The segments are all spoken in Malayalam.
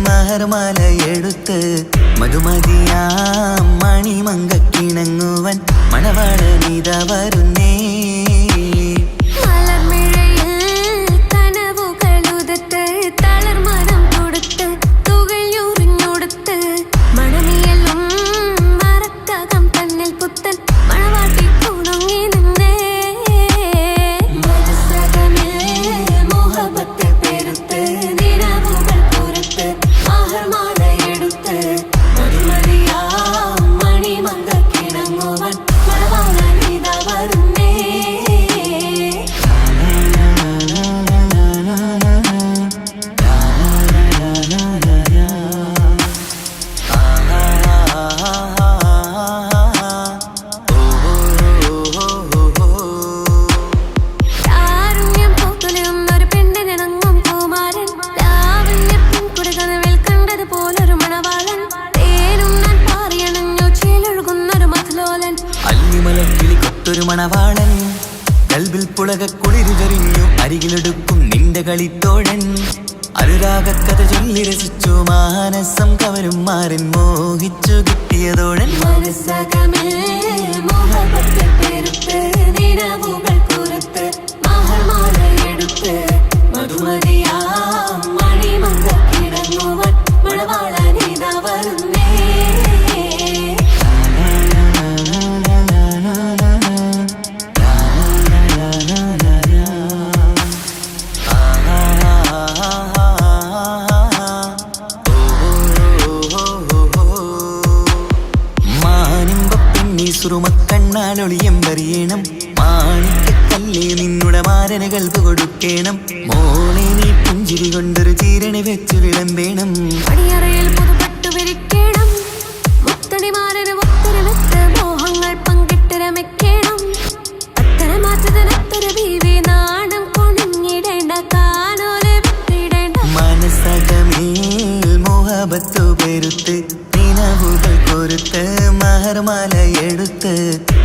മഹർമാലയെടുത്ത് മധുമതിയാം മണിമങ്കക്കിണങ്ങുവൻ മണവാളനിത വരുന്നേ. മണവാളൻ കൽവിൽ പുളക കുളിരുചൊരിഞ്ഞു അരികിലെടുക്കും നിന്റെ കളിത്തോഴൻ. അനുരാഗക്കഥ ചൊല്ലി രസിച്ചു മാനസം കവരും മാറിൻ മോഹിച്ചു കിട്ടിയതോഴൻ. മധുമതിയാം മണിമങ്കക്കിണങ്ങുവൻ മണവാളനിത വരുന്നേ. സുറുമക്കണ്ണാലൊളിയെമ്പറിയണം മാണിക്കല്ലേ നിന്നുടെ മാരന് കൽവ് കൊടുക്കണം. മോളെ നീ പുഞ്ചിരി കൊണ്ടൊരു ചീരണി വെച്ചു വിളമ്പേണം. പണിയറയിൽ പുതുപട്ടുവിരിക്കണം മുത്തടിമാരന് മുത്തരമെത്ത് മോഹങ്ങൾ പങ്കിട്ടിരമെക്കണം. അത്തര മാറ്റത്തിനത്തര ബീവി നാണം കൊണിഞ്ഞിടേണ്ട കാനോലെ വിട്ടിടേണ്ട. മനസ്സകമേൽ മോഹബത്തു പെരുത്ത് നിലവുകൾ കൊരുത്ത് മഹർമാലയെടുത്ത്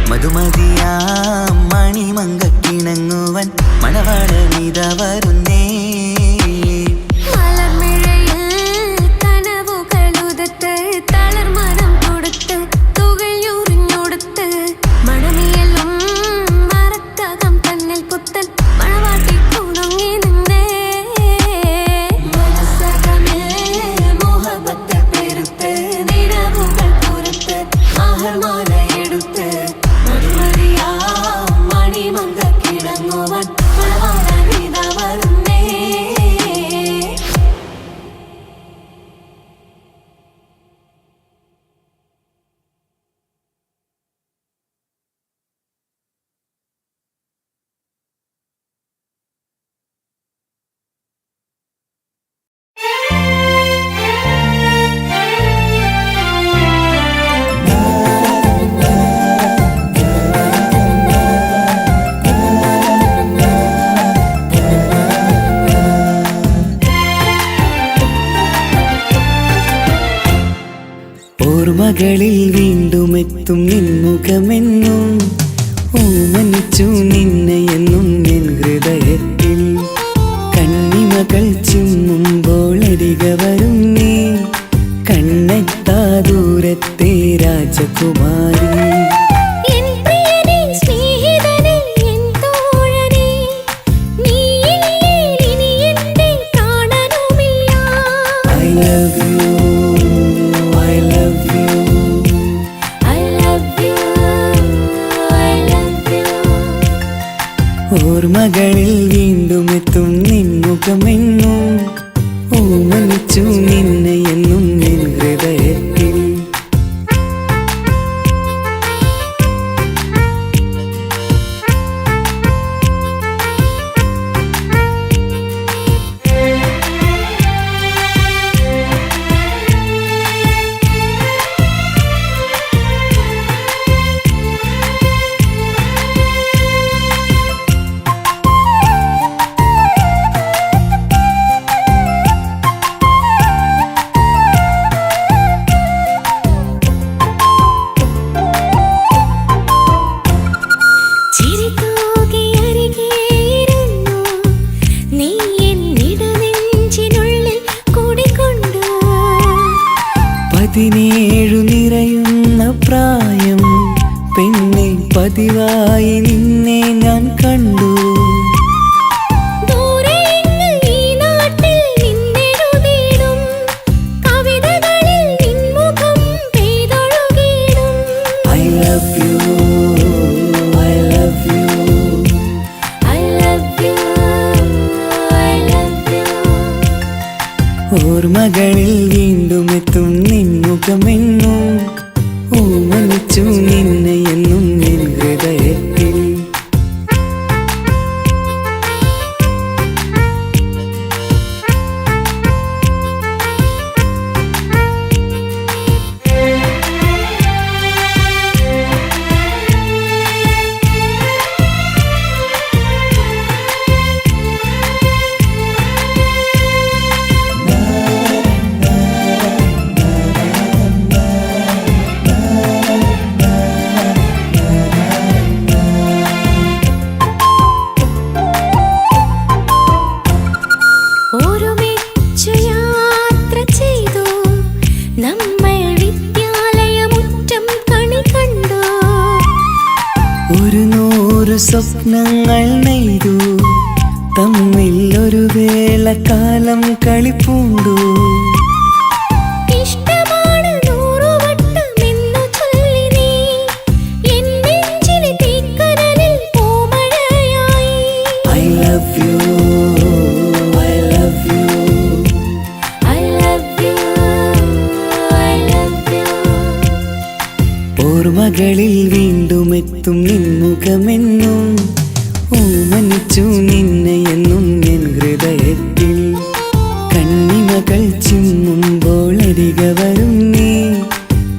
മധുമതിയാം മണിമങ്കക്കിണങ്ങുവൻ മണവാളനിത വരുന്നേ. ഓർമ്മകളിൽ വീണ്ടുമെത്തും നിൻമുഖമെന്നും ഓമനിച്ചു നിന്നെയെന്നും എൻ ഹൃദയത്തിൽ. കണ്ണിമകൾ ചിമ്മുമ്പോൾ അരികെ വരും നീ കണ്ണെത്താ ദൂരത്തെ രാജകുമാരി. ഓർമ്മകളിൽ വീണ്ടുമെത്തും നിൻമുഖമെന്നും ഓമനിച്ചു നിന്നെയെന്നും എൻ ഹൃദയത്തിൽ. പതിവായി നിന്നെ ഞാൻ കണ്ടു. ഓർമ്മകളിൽ വീണ്ടും എത്തും നിൻമുഖമെന്നും ഓമനിച്ചു നിന്നെ എന്നും എൻ ഹൃദയത്തിൽ. സ്വപ്നങ്ങൾ നെയ്തു തമ്മിൽ ഒരു വേളക്കാലം കളിപ്പൂണ്ടു. ഓർമ്മകളിൽ വീണ്ടും എത്തും നിൻമുഖമെന്നും ഓമനിച്ചു നിന്നെ എന്നും എൻ ഹൃദയത്തിൽ. കണ്ണിമകൾ ചിമ്മുമ്പോൾ അരികെ വരും നീ,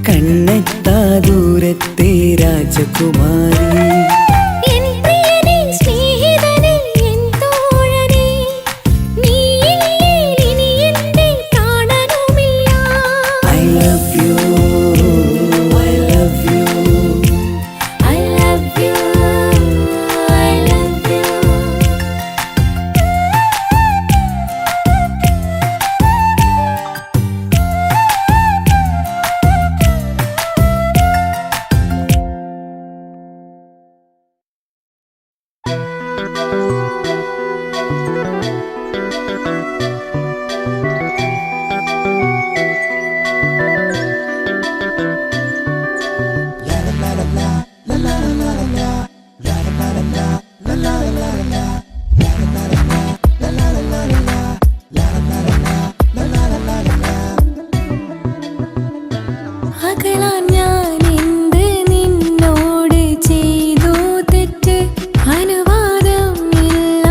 കണ്ണെത്താ ദൂരത്തെ രാജകുമാരി. അനുവാദം ഇല്ല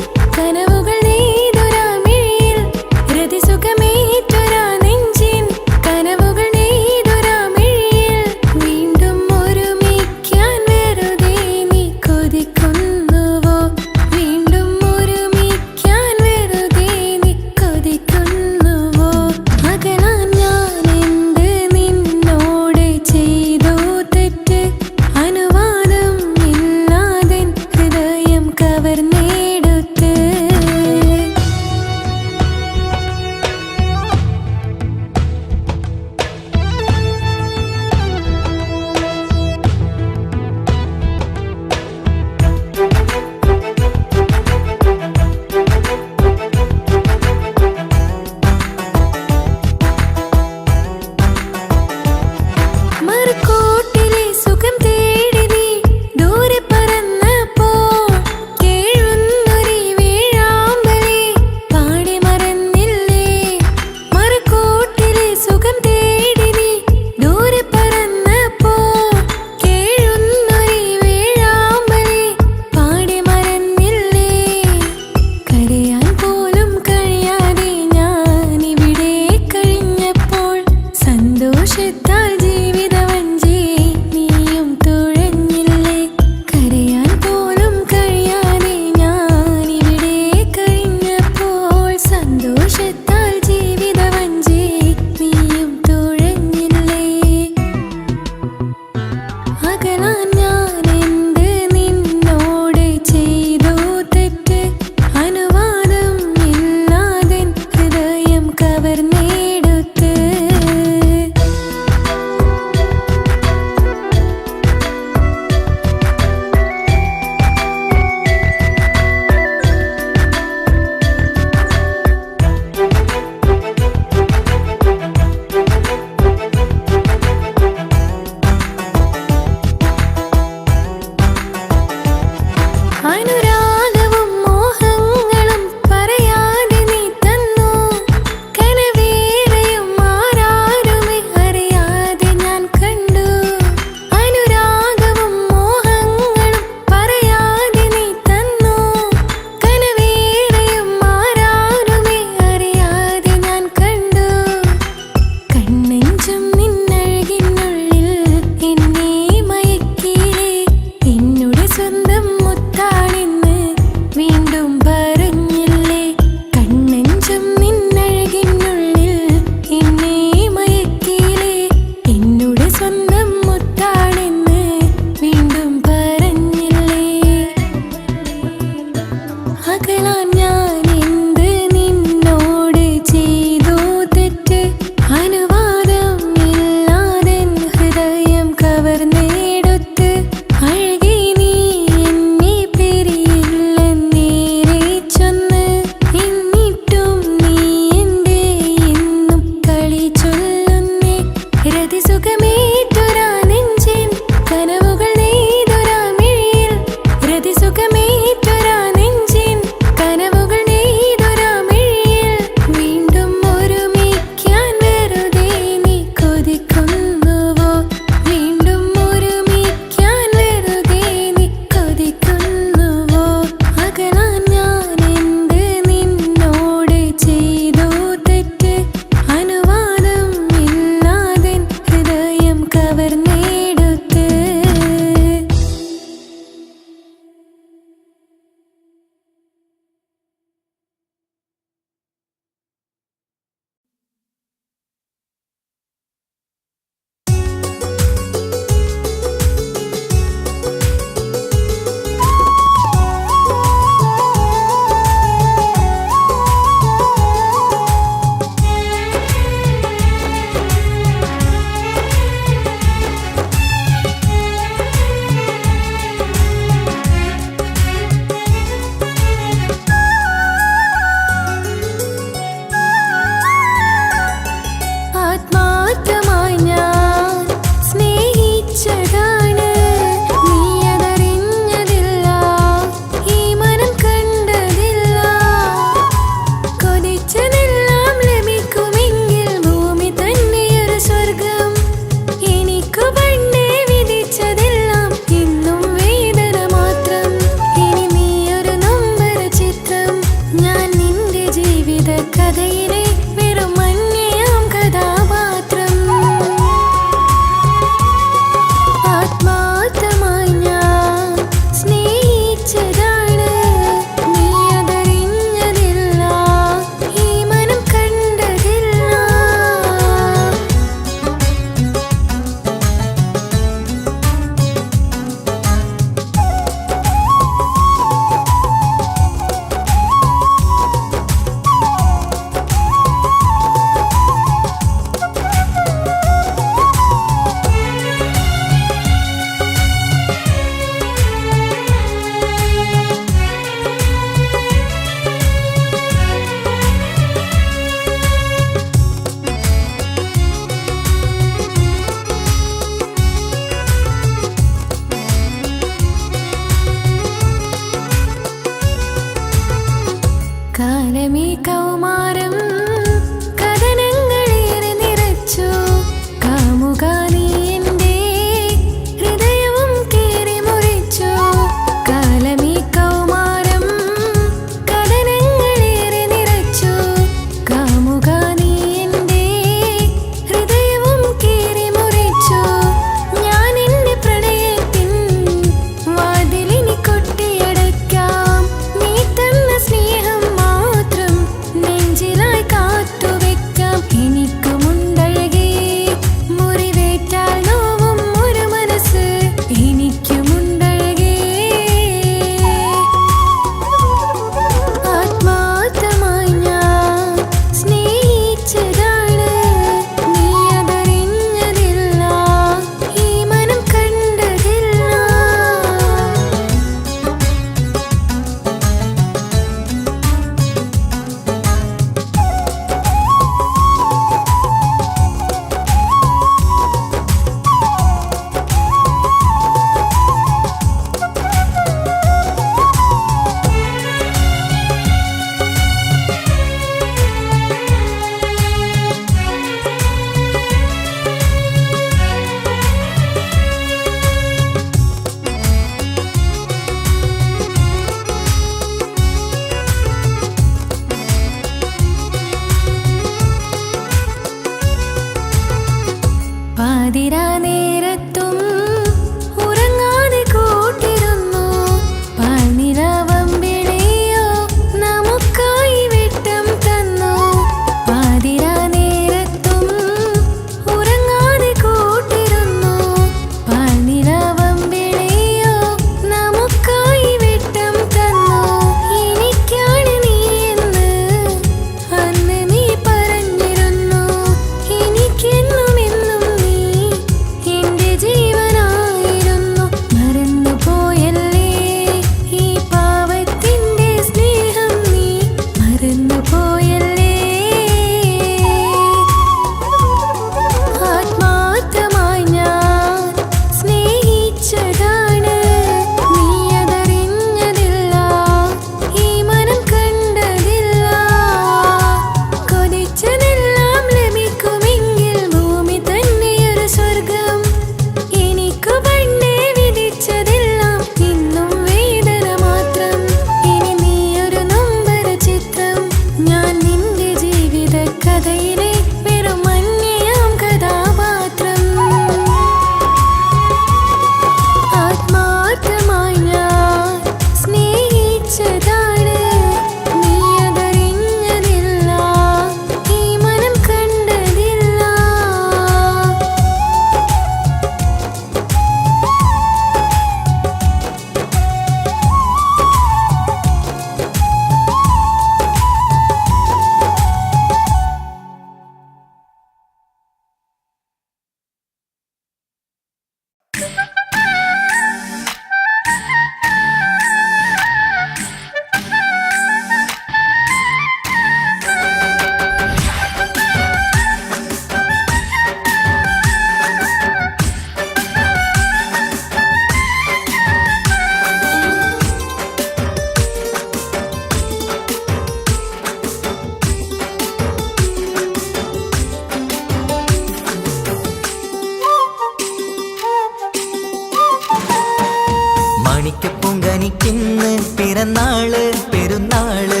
മാണിക്യപ്പൂങ്കനിക്കിന്ന് പിറന്നാള് പെരുന്നാള്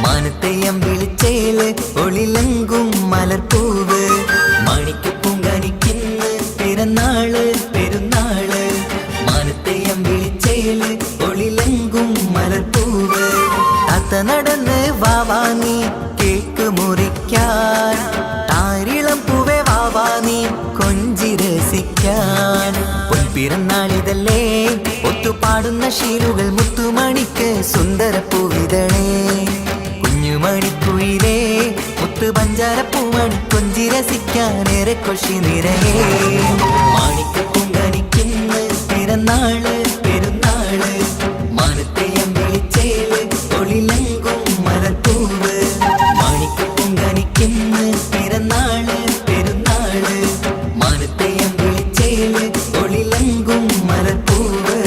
മാനത്തെയം വിളിച്ചേല് ഒളിലങ്കും മലർപ്പൂവ്. മാണിക്യപ്പൂങ്കനിക്കിന്ന് പിറന്നാള് പെരുന്നാള് മാനത്തെയം വിളിച്ചേല് ഒളിലങ്കും മലർപ്പൂവ്. താത്ത നടന്ന് വാവാ നീ കേക്ക് മുറിക്കാൻ, താരിളം പൂവേ വാവാ നീ കൊഞ്ചി രസിക്കാൻ. പൊൻപിറന്നാളിതല്ലേ ഒത്തുപാടുന്ന ശീലുകൾ മുത്തുമണിക്ക് സുന്ദരപ്പൂവിതളേ. കുഞ്ഞുമണിക്കുയിലേ മുത്തു പഞ്ചാരപ്പൂമണി കൊഞ്ചി രസിക്കാനേറെ കൊഷി നിറയേ. മാണിക്യപ്പൂങ്കനിക്കിന്ന് പിറന്നാള് പെരുന്നാള് മാനത്തെയം വിളിച്ചേല് ഒളിലങ്കും മലർപ്പൂവ്. മാണിക്യപ്പൂങ്കനിക്കിന്ന് പിറന്നാള് പെരുന്നാള് മാനത്തെയം വിളിച്ചേല് ഒളിലങ്കും മലർപ്പൂവ്.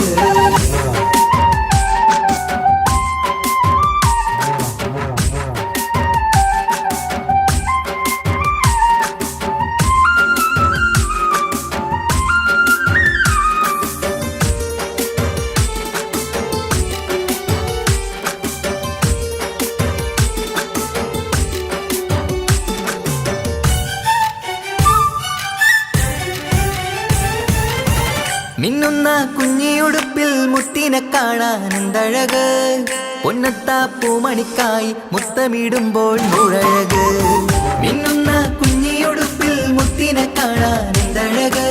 മിന്നുന്ന കുഞ്ഞിയുടുപ്പിൽ മുത്തിനെ കാണാൻ എന്തഴക്, പൊന്നത്താ പൂമണിക്കായി മുത്തമിടുമ്പോൾ നൂഴഴക്. മിന്നുന്ന കുഞ്ഞിയുടുപ്പിൽ മുത്തിനെ കാണാൻ എന്തഴക്,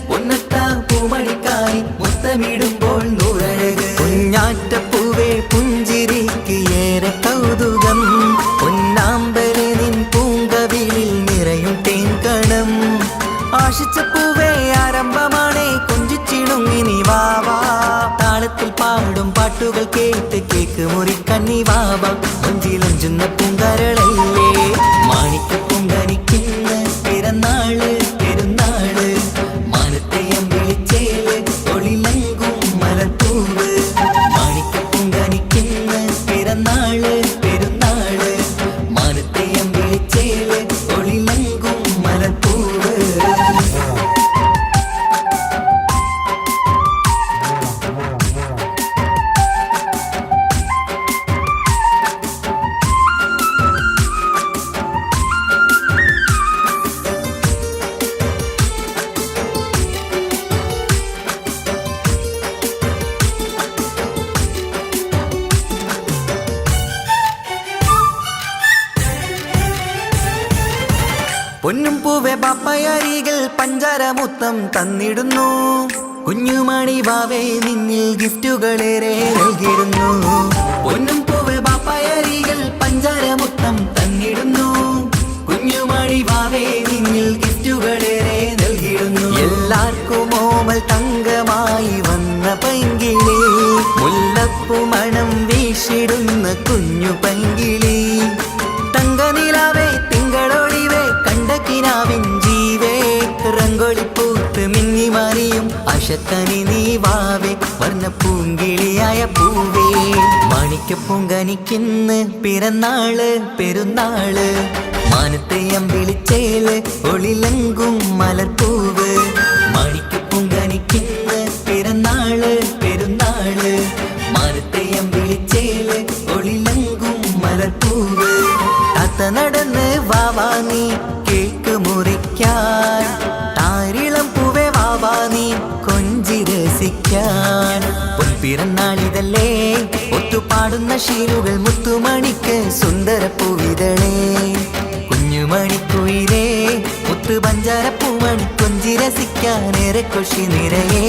പൊന്നത്താ പൂമണിക്കായി മുത്തമിടുമ്പോൾ നൂഴഴക്. കുഞ്ഞാറ്റപ്പൂവേ പുഞ്ചിരിക്ക് ഏറെ കൗതുകം, പൊന്നാമ്പരെ നിൻ പൂങ്കവിളിൽ നിറയും തേൻകണം. ആശിച്ച പൂവേ ആരംഭമാണേ കൊഞ്ചിച്ചിടുങ്ങിനി വാവാ, താളത്തിൽ പാടും പാട്ടുകൾ കേട്ട് കേക്ക് മുറിക്കണ്ണി വാവാ. കൊഞ്ചിലഞ്ചുന്ന പൂങ്കരളല്ലേ മാണിക്യപ്പൂങ്കനിക്കിന്ന് പിറന്നാള് പെരുന്നാള് മാനത്തെയം വിളിച്ചേല് ഒളിലങ്കും മലർപ്പൂവ്. മാണിക്യപ്പൂങ്കനിക്കിന്ന് പിറന്നാള് പെരുന്നാള് മാനത്തെയം വിളിച്ചേല് ഒളിലങ്കും മലർപ്പൂവ്. പൊന്നും പൂവെ പാപ്പയരികൾ പഞ്ചാരമുത്തം തന്നിടുന്നു, കുഞ്ഞുമണി വാവേ നിന്നിൽ ഗിഫ്റ്റുകളേറെ നൽകിയിരുന്നു. പൊന്നും പൂവെ പാപ്പയരികൾ പഞ്ചാരമുത്തം തന്നിടുന്നു, കുഞ്ഞുമണി വാവേ നിന്നിൽ ഗിഫ്റ്റുകളേറെ നൽകിയിരുന്നു. എല്ലാവർക്കും ഓമൽ തങ്കമായി വന്ന പൈങ്കിളി, മുല്ലപ്പൂ മണം വീശിടുന്ന കുഞ്ഞു പൈങ്കിളി. തങ്കനിലാവേ തിങ്കളൊളിവേ കണ്ടക്കിനാവിൻ ജീവേ, റംഗോളിപ്പൂത്ത് മിന്നി മാറിയും അശക്കനി നീ വാവേ വർണ്ണ പൂങ്കിളിയായ പൂവേ. മാണിക്യപ്പൂങ്കനിക്കിന്ന് പിറന്നാള് പെരുന്നാള് മാനത്തെയം വിളിച്ചേല് ഒളിലങ്കും മലർപ്പൂവ്. മാണിക്യപ്പൂങ്കനിക്കിന്ന് പിറന്നാള് പെരുന്നാള് മാനത്തെയം വിളിച്ചേല് ഒളിലങ്കും മലർപ്പൂവ്. താത്ത നടന്ന് വാവാ നീ കേക്ക് മുറിക്കാൻ, താരിളം പൂവേ വാവാ നീ കൊഞ്ചി രസിക്കാൻ. പൊൻപിറന്നാളിതല്ലേ ഒത്തുപാടുന്ന ശീലുകൾ മുത്തുമണിക്ക് സുന്ദരപ്പൂവിതളേ. കുഞ്ഞുമണിക്കുയിലേ മുത്തു പഞ്ചാരപ്പൂമണി കൊഞ്ചി രസിക്കാനേറെ കൊഷി നിറയേ.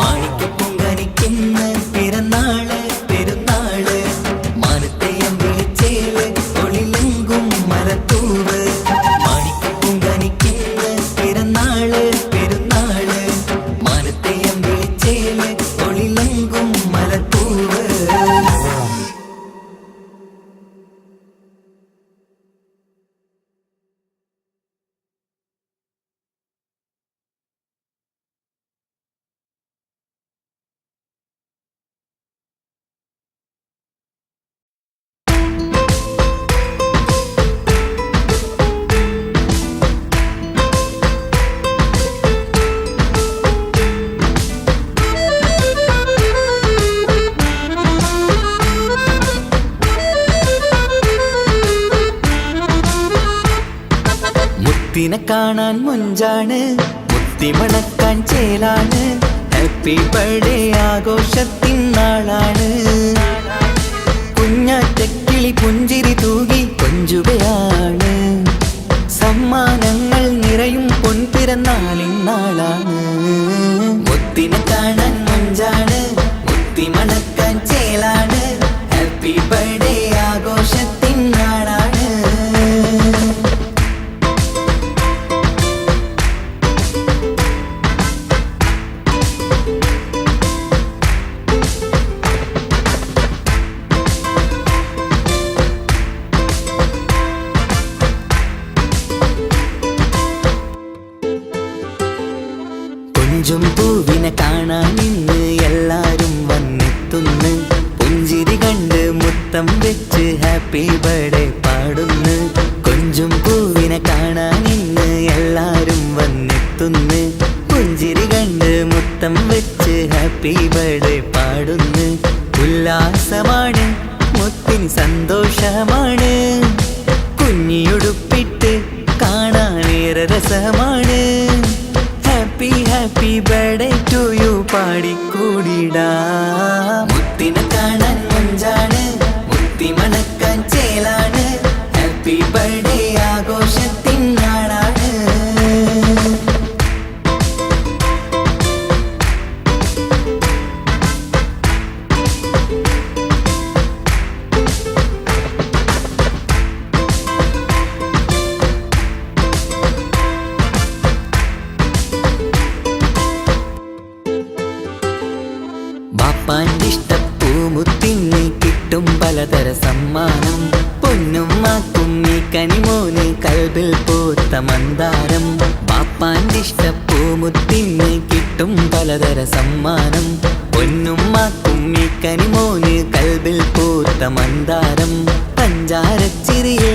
മാണിക്യപ്പൂങ്കനിക്കിന്ന് പിറന്നാള് പെരുന്നാള് മാനത്തെയം വിളിച്ചേല് ഒളിലങ്കും മലർപ്പൂവ്. മാണിക്യപ്പൂങ്കനിക്കിന്ന് പിറന്നാള് പെരുന്നാള് മാനത്തെയം വിളിച്ചേല് ഒളിലങ്കും മലർപ്പൂവ്. മുത്തിനെ കാണാൻ മുഞ്ചാണ്, മുത്തിമണക്കാൻ ചേലാണ്. Happy birthday ആഘോഷത്തിൻ നാളാണ്. കുഞ്ഞാറ്റക്കിളി പുഞ്ചിരി തൂകി കൊഞ്ചുകയാണ്. സമ്മാനങ്ങൾ നിറയും പൊൻപിറന്നാളിൻ നാളാണ്. മുത്തിനെ കാണാൻ മുഞ്ചാണ്, മുത്തിമണക്കാൻ ചേലാണ്. Happy birthday ആഘോഷത്തിൻ നാളാണ്. കൊഞ്ചും പൂവിനെ കാണാൻ ഇന്ന് എല്ലാരും വന്നെത്തുന്നു. പുഞ്ചിരി കണ്ട് മുത്തം വെച്ച് ഹാപ്പി ബർത്ത്ഡേ പാടുന്നു. കൊഞ്ചും പൂവിനെ കാണാൻ ഇന്ന് എല്ലാരും വന്നെത്തുന്നു. പുഞ്ചിരി കണ്ട് മുത്തം വെച്ച് ഹാപ്പി ബർത്ത്ഡേ പാടുന്നു. ഉല്ലാസമാണ്, മുത്തിന് സന്തോഷമാണ്. കുഞ്ഞിയുടുപ്പിട്ട് കാണാനേറെ രസമാണ്. Happy happy birthday to you പാടിക്കൂടിടാ. മുത്തിനെ കാണാൻ മുഞ്ചാണ്, മുത്തിമണക്കാൻ ചേലാണ്. Happy birthday ആഘോഷത്തിൻ നാളാണ്. ബാപ്പാൻ്റെ ഇഷ്ടപ്പൂമുത്തിന് കിട്ടും പലതര സമ്മാനം. പൊന്നുമ്മാക്കും ഈ കനിമോന് കൽബിൽ പൂത്ത മന്ദാരം. ബാപ്പാൻ്റെ ഇഷ്ടപ്പൂമുത്തിന് കിട്ടും പലതര സമ്മാനം. പൊന്നുമ്മാക്കും ഈ കനിമോന് കൽബിൽ പൂത്ത മന്ദാരം. പഞ്ചാരച്ചിരിയെ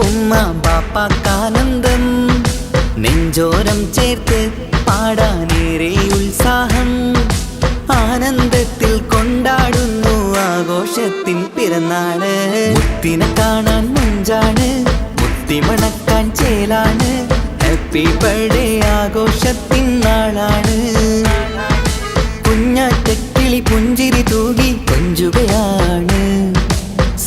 ഉമ്മ ബാപ്പാക്കാനന്ദം. നെഞ്ചോരം ചേർത്ത് പാടാനേറെ ഉത്സാഹം. ആനന്ദത്തിൽ കൊണ്ടാടുന്നു ആഘോഷത്തിൻ പിറന്നാള്. മുത്തിനെ കാണാൻ മുഞ്ചാണ്, മുത്തിമണക്കാൻ ചേലാണ്. Happy birthday ആഘോഷത്തിൻ നാളാണ്. കുഞ്ഞാറ്റക്കിളി പുഞ്ചിരി തൂകി കൊഞ്ചുകയാണ്.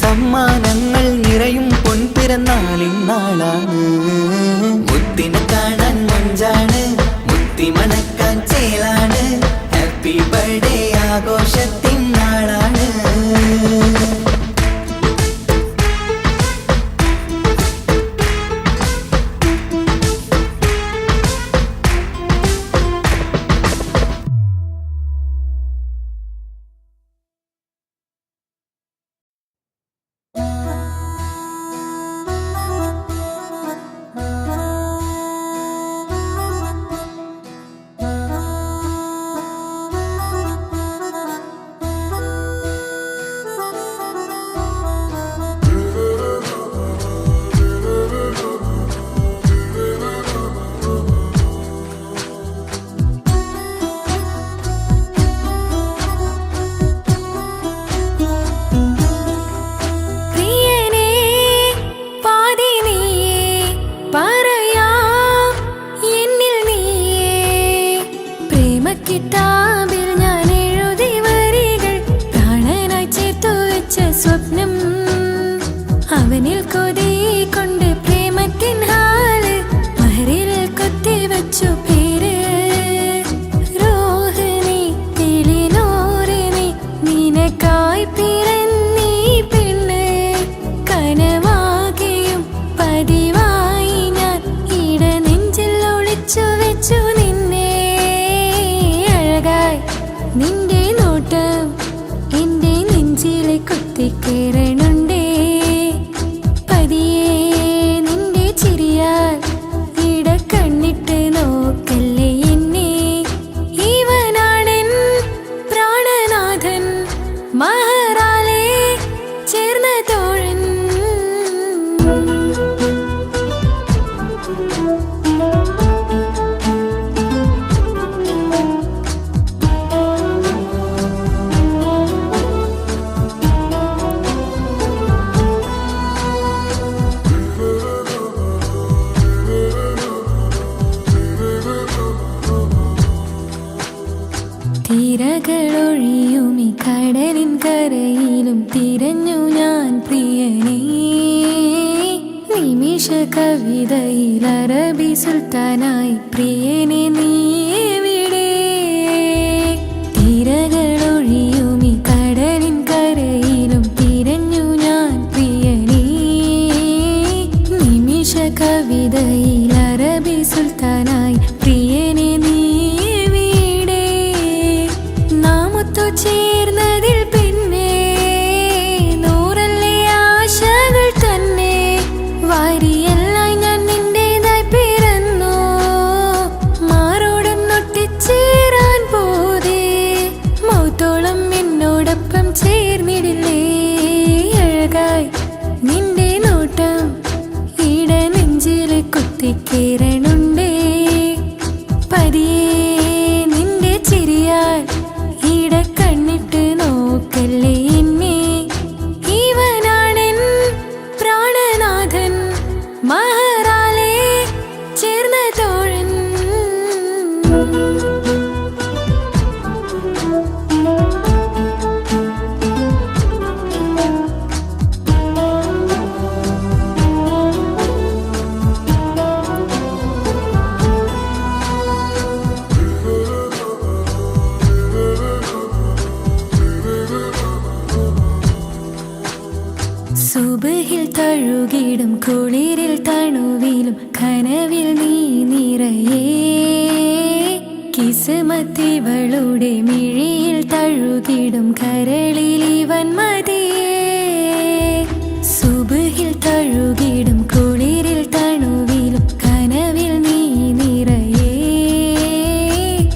സമ്മാനങ്ങൾ നിറയും പൊൻപിറന്നാളിൻ നാളാണ്. മുത്തിനെ കാണാൻ മുഞ്ചാണ്, മുത്തിമണക്കാൻ ചേലാണ്. Happy birthday ആഘോഷത്തിൻ നാളാണ്. തിരകളൊഴിയുമി കടലിൻ കരയിലും തിരഞ്ഞു ഞാൻ പ്രിയനേ. നിമിഷ കവിതയിൽ അറബി സുൽത്താനായി പ്രിയനെ നീ എവിടെ? തിരകളൊഴിയുമി കടലിൻ കരയിലും തിരഞ്ഞു ഞാൻ പ്രിയനേ. നിമിഷ കവിതയിൽ അറബി സുൽത്താനായി പ്രിയനെ നീ എവിടെ? നാമൊത്തു ചേർന്നതിൽ പിന്നെ നൂറല്ലേ ആശകൾ തന്നെ. വാരിയെല്ലാം ഞാൻ നിന്റേതായി പിറന്നു, മാറോടൊന്നൊട്ടിച്ചേരാൻ പോതേ. മൗത്തോളം എന്നോടൊപ്പം ചേർന്നിടില്ലേ? അഴകായി നിന്റെ നോട്ടം ഇട നെഞ്ചില് കുത്തിക്കേറണുണ്ടേ. പതിയെ നിന്റെ ചിരിയാൽ ഇട കണ്ണിട്ട് നോക്കല്ലേ എന്നെ. ഇവനാണെൻ പ്രാണനാഥൻ, മഹറാലെ ചേർന്ന തോഴൻ. സുബഹിൽ തഴുകിടും കുളിരിൽ തണുവിലും കനവിൽ നീ നിറയേ. കിസ്മത്തിവളുടെ മിഴിയിൽ തഴുകിടും കരളിൽ ഇവൻ മതിയേ. സുബഹിൽ തഴുകിടും കുളിരിൽ തണുവിലും കനവിൽ നീ നിറയേ.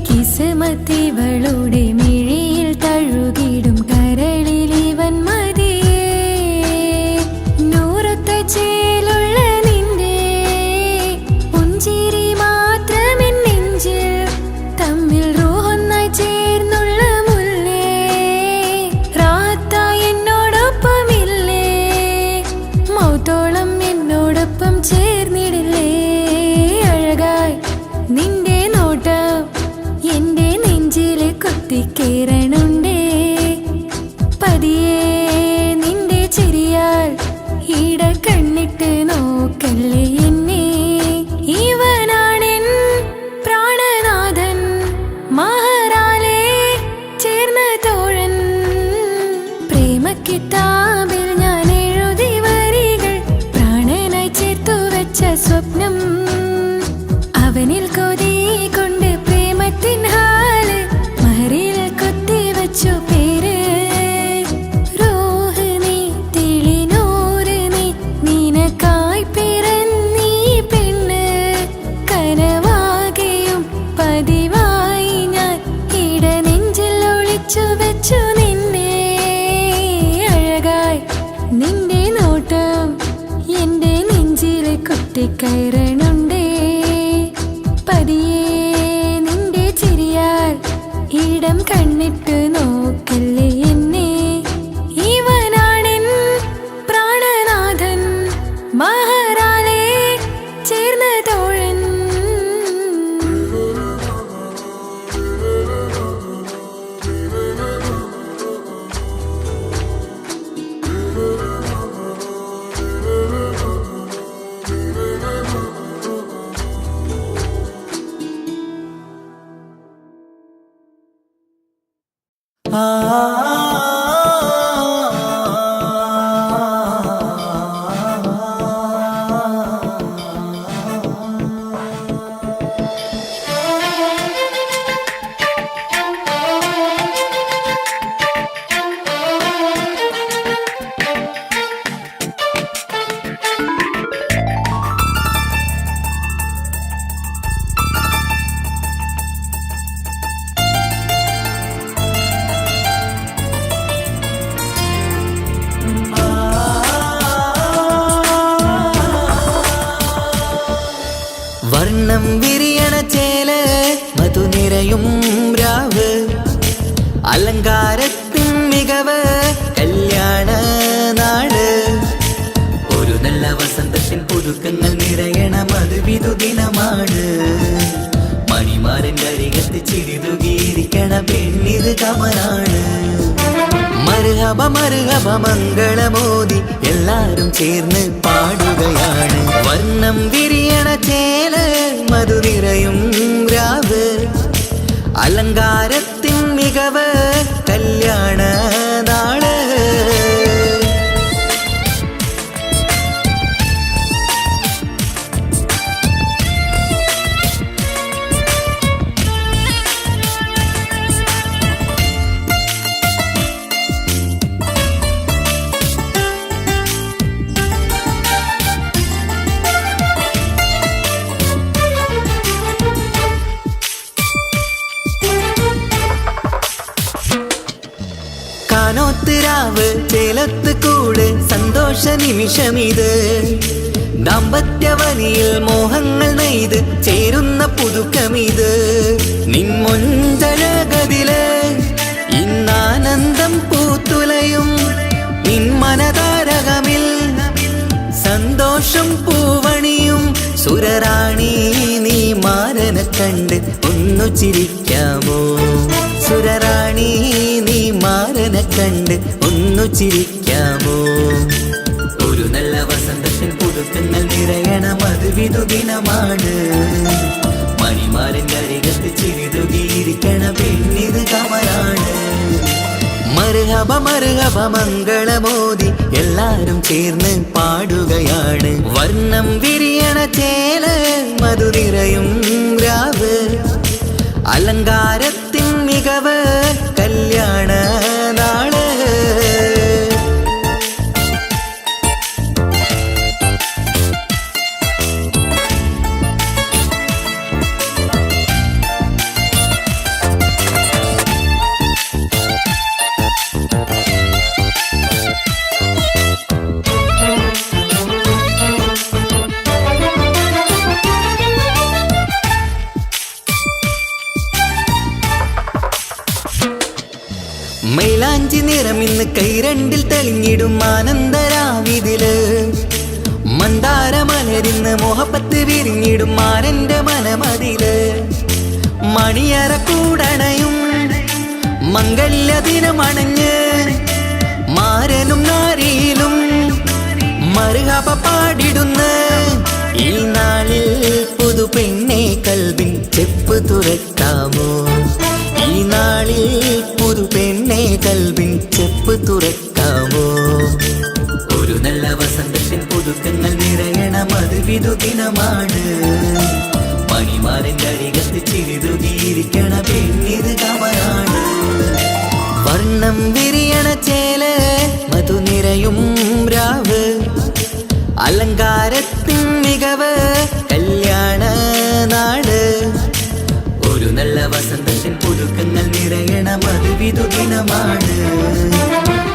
കിസ്മത്തിവളുടെ മിഴിയിൽ തഴുകിടും കരളിൽ ഇവൻ മതിയേ. ചേലുള്ള നിന്റെ പുഞ്ചിരി മാത്രമെൻ നെഞ്ചിൽ തമ്മിൽ റൂഹൊന്നായി ചേർന്നുള്ള മുല്ലേ. റാത്തായി എന്നോടൊപ്പമില്ലേ? മൗത്തോളം എന്നോടൊപ്പം ചേർന്നിടില്ലേ? അഴകായി നിന്റെ നോട്ടം എന്റെ നെഞ്ചില് കുത്തിക്കേറണുണ്ടേ. പതിയെ നിന്റെ ചിരിയാൽ ഇട കണ്ണിട്ട് നോക്കല്ലേ എന്നെ. ഇവനാണെൻ പ്രാണനാഥൻ, മഹറാലെ ചേർന്ന തോഴൻ. പ്രേമക്കിതാബിൽ ഞാൻ എഴുതി വരികൾ, പ്രാണനായി ചേർത്തു വെച്ച സ്വപ്നം. അവനിൽ കൊതി കൊണ്ട് പ്രേമത്തിൻ ഹാല് മഹറിൽ കൊത്തിവച്ചു പേര്. വെച്ചു നിന്നെ അഴകായി നിന്റെ നോട്ടം എന്റെ നെഞ്ചിലെ കുത്തിക്കയറണുണ്ടേ. പതിയെ നിന്റെ ചിരിയാൽ ഇടം കണ്ണിട്ട് നോക്കല്ലേ എന്നെ. ഇവനാണെൻ പ്രാണനാഥൻ, മഹറാലെ ചേർന്ന തോഴൻ. വർണ്ണം വിരിയണ ചേല മധുനിരയും രാവ്, അലങ്കാരത്തിൻ മികവ് കല്യാണ നാട്. ഒരു നല്ല വസന്തത്തിൻ പുതുക്കങ്ങൾ നിറയണ മധുവിധു ദിനമാണ്. മണിമാരൻ്റെ അരികത്ത് ചിരിതുകിയിരിക്കണ പെണ്ണിത് കമലാണ്. മർഹബ മർഹബ മംഗളമോദി എല്ലാരും ചേർന്ന് പാടുകയാണ്. വർണ്ണം വിരിയണ ചേല മധു നിറയും രാവ്, അലങ്കാരത്തിൻ മികവ് കല്യാണ നാള്. കാനോത്തിരാവ് ചേലത്ത് കൂട് സന്തോഷ നിമിഷമിത്. ദാമ്പത്യവനിയിൽ മോഹങ്ങൾ നെയ്ത് ചേരുന്ന പുതുക്കമിത്. നിൻമൊഞ്ചഴകതില് ഇന്നാനന്ദം പൂത്തുലയും. നിൻ മനതാരകമിൽ സന്തോഷം പൂവണിയും. സുരറാണി നീ മാരനെ കണ്ട് ഒന്നു ചിരിക്കാമോ? സുരറാണി നീ മാരനെ കണ്ട് ഒന്നു ചിരിക്കാമോ? ഒരു നല്ല വസന്തത്തിൽ പുതുക്കങ്ങൾ നിറയണം, അത് വിധുദിനമാണ്. മണിമാരൻ്റെ അരികത്ത് ചിരിതുകിയിരിക്കണ പെണ്ണിത് കമലാണ്. മർഹബ മർഹബ മംഗളമോദി എല്ലാരും ചേർന്ന് പാടുകയാണ്. വർണ്ണം വിരിയണ ചേല മധു നിറയും രാവ്, അലങ്കാരത്തിൻ മികവ് കല്യാണ നാള്. മൈലാഞ്ചി നിറം ഇന്ന് കൈരണ്ടിൽ തെളിഞ്ഞിടും ആനന്ദരാവിതില്. മന്ദാരമലരിന്ന് മോഹപ്പത്ത് വിരിഞ്ഞിടും മാരന്റെ മനമതില്. മണിയറ കൂടണയും മംഗല്യ ദിനമണഞ്ഞ് മാരനും നാരിയിലും മർഹബ പാടിടുന്ന ഈ നാളിൽ പുതു പെണ്ണെ കൽവിൻ ചെപ്പ് തുറക്കാമോ? ഈ നാളിൽ പുതു പെണ്ണെ കൽവിൻ ചെപ്പ് തുറക്കാമോ? ഒരു നല്ല വസന്തത്തിൽ പുതുക്കങ്ങൾ നിറയണം, അത് വിധുദിനമാണ്. മണിമാരൻ്റെ അരികത്ത് ചിരിതുകിയിരിക്കണ പെണ്ണിത് കമലാണ്. വർണ്ണം വിരിയണ ചേല മധു നിറയും രാവ്, അലങ്കാരത്തിൻ മികവ് കല്യാണ നാട്. ഒരു നല്ല വസന്തത്തിൽ പുതുക്കങ്ങൾ നിറയണം, അത് വിധുദിനമാണ്.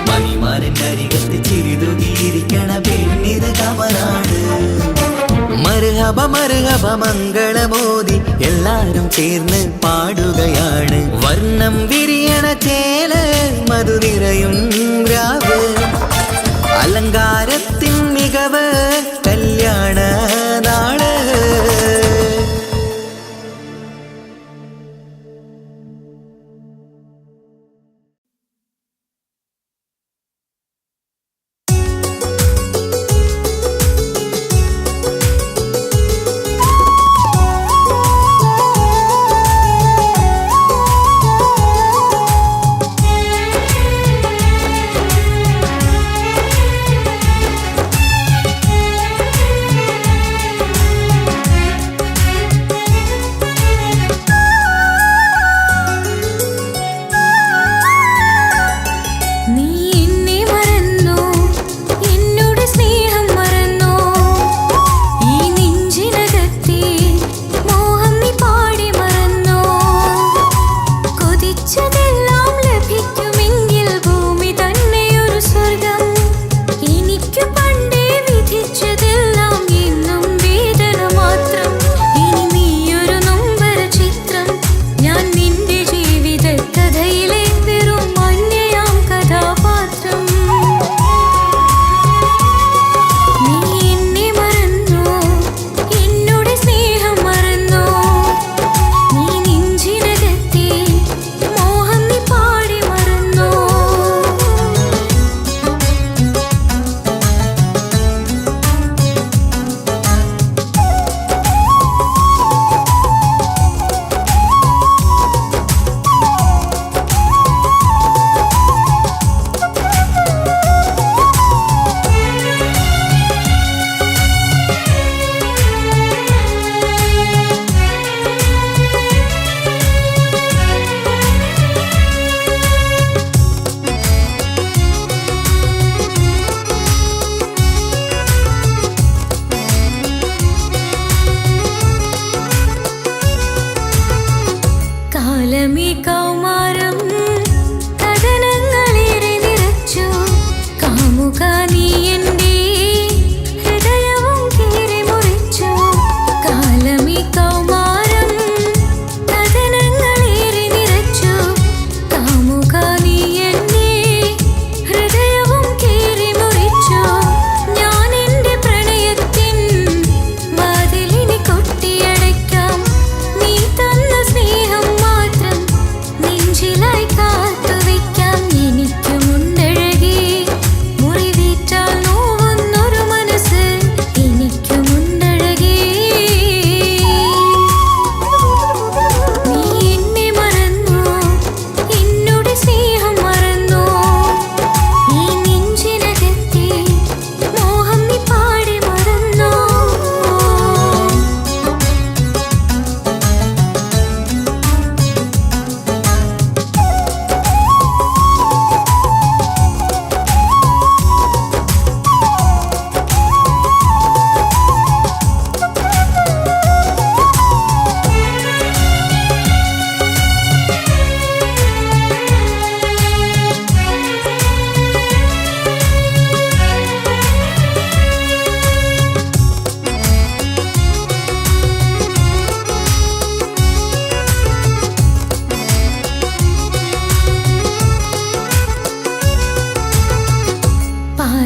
മണിമാരൻ്റെ അരികത്ത് ചിരിതുകിയിരിക്കണ പെണ്ണിത് കമലാണ്. മർഹബ മർഹബ മംഗളമോദി എല്ലാരും ചേർന്ന് പാടുകയാണ്. വർണ്ണം വിരിയണ ചേല മധു നിറയും രാവ്, അലങ്കാരത്തിൻ മികവ് കല്യാണ നാള്.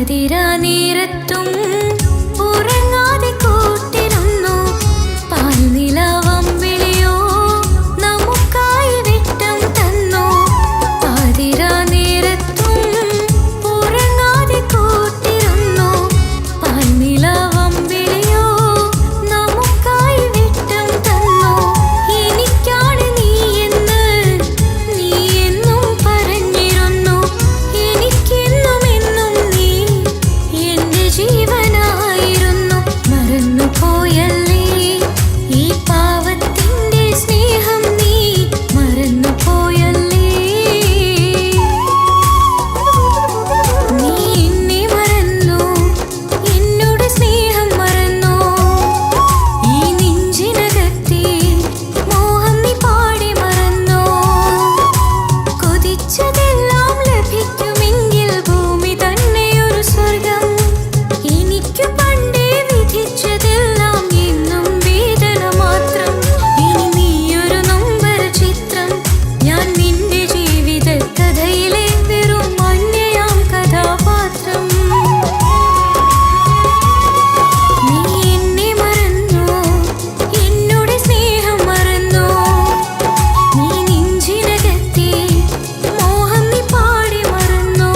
പാതിരാ നേരത്തും ഉറങ്ങാതെ കൂട്ടിരുന്നു പാൽനിലാവം വിളിയോ നമുക്കായി വെട്ടം തന്നു പാതിരാ നേരത്തും ഉറങ്ങാതെ കൂട്ടിരുന്നു പാൽനിലാവം വിളിയോ നമുക്കായി വെട്ടം തന്നു എനിക്കാണ് നീ എന്ന് നീ എന്നും പറഞ്ഞിരുന്നു എനിക്കെന്നും എന്നും നീ എന്റെ ജീവനായിരുന്നു മറന്നു പോയല്ലേ ഈ പാവത്തിന്റെ സ്നേഹം നീ മറന്നു പോയല്ലേ നീ എന്നെ മറന്നു എന്നോട് സ്നേഹം മറന്നു ഈ നെഞ്ചിനകത്തെ മോഹം നീ പാടി മറന്നു കൊതിച്ചതെല്ലാം ലഭിക്കുമെങ്കിൽ ഭൂമി തന്നെ ഒരു സ്വർഗം എനിക്ക് പണ്ടേ വിധിച്ചതെല്ലാം എന്നും വേദന മാത്രം ഇനി നീയൊരു നൊമ്പര ചിത്രം ഞാൻ നിന്റെ ജീവിത കഥയിലെ വെറും അന്യയാം കഥാപാത്രം നീ എന്നെ മറന്നു എന്നോട് സ്നേഹം മറന്നു നീ നെഞ്ചിനകത്തെ മോഹം നീ പാടി മറന്നു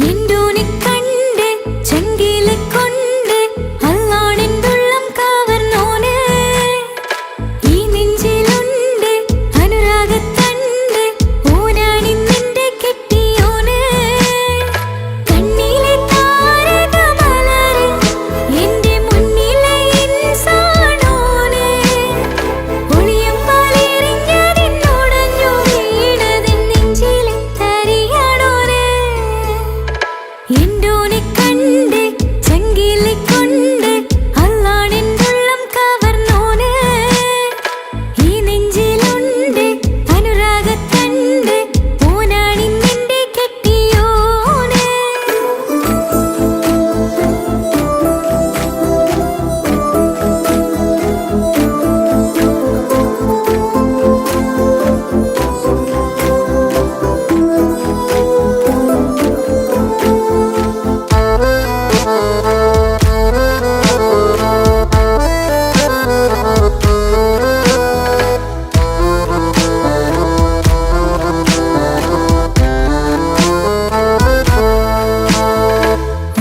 എന്തോനെ കണ്ട് ചങ്കിലെ കൊണ്ട് അല്ലാണെന്തുള്ളം കവർന്നോന് ഈ നെഞ്ചിലുണ്ട് അനുരാഗത്തണ്ട് ഓനാണിന്നെന്റെ കെട്ടിയോന് കണ്ണിലെ താരകമലര് എന്റെ മുന്നിലെ ഇൻസാണോന് ഒളിയം പാലെറിഞ്ഞതെന്നോടഞ്ഞു വീണതെൻ നെഞ്ചിലെ തരിയാണോന് എന്തോനെ കണ്ട് ചങ്കിലെ കൊണ്ട് അല്ലാണെന്തുള്ളം കവർന്നോന് ഈ നെഞ്ചിലുണ്ട് അനുരാഗത്തണ്ട് ഓനാണിന്നെന്റെ കെട്ടിയോന്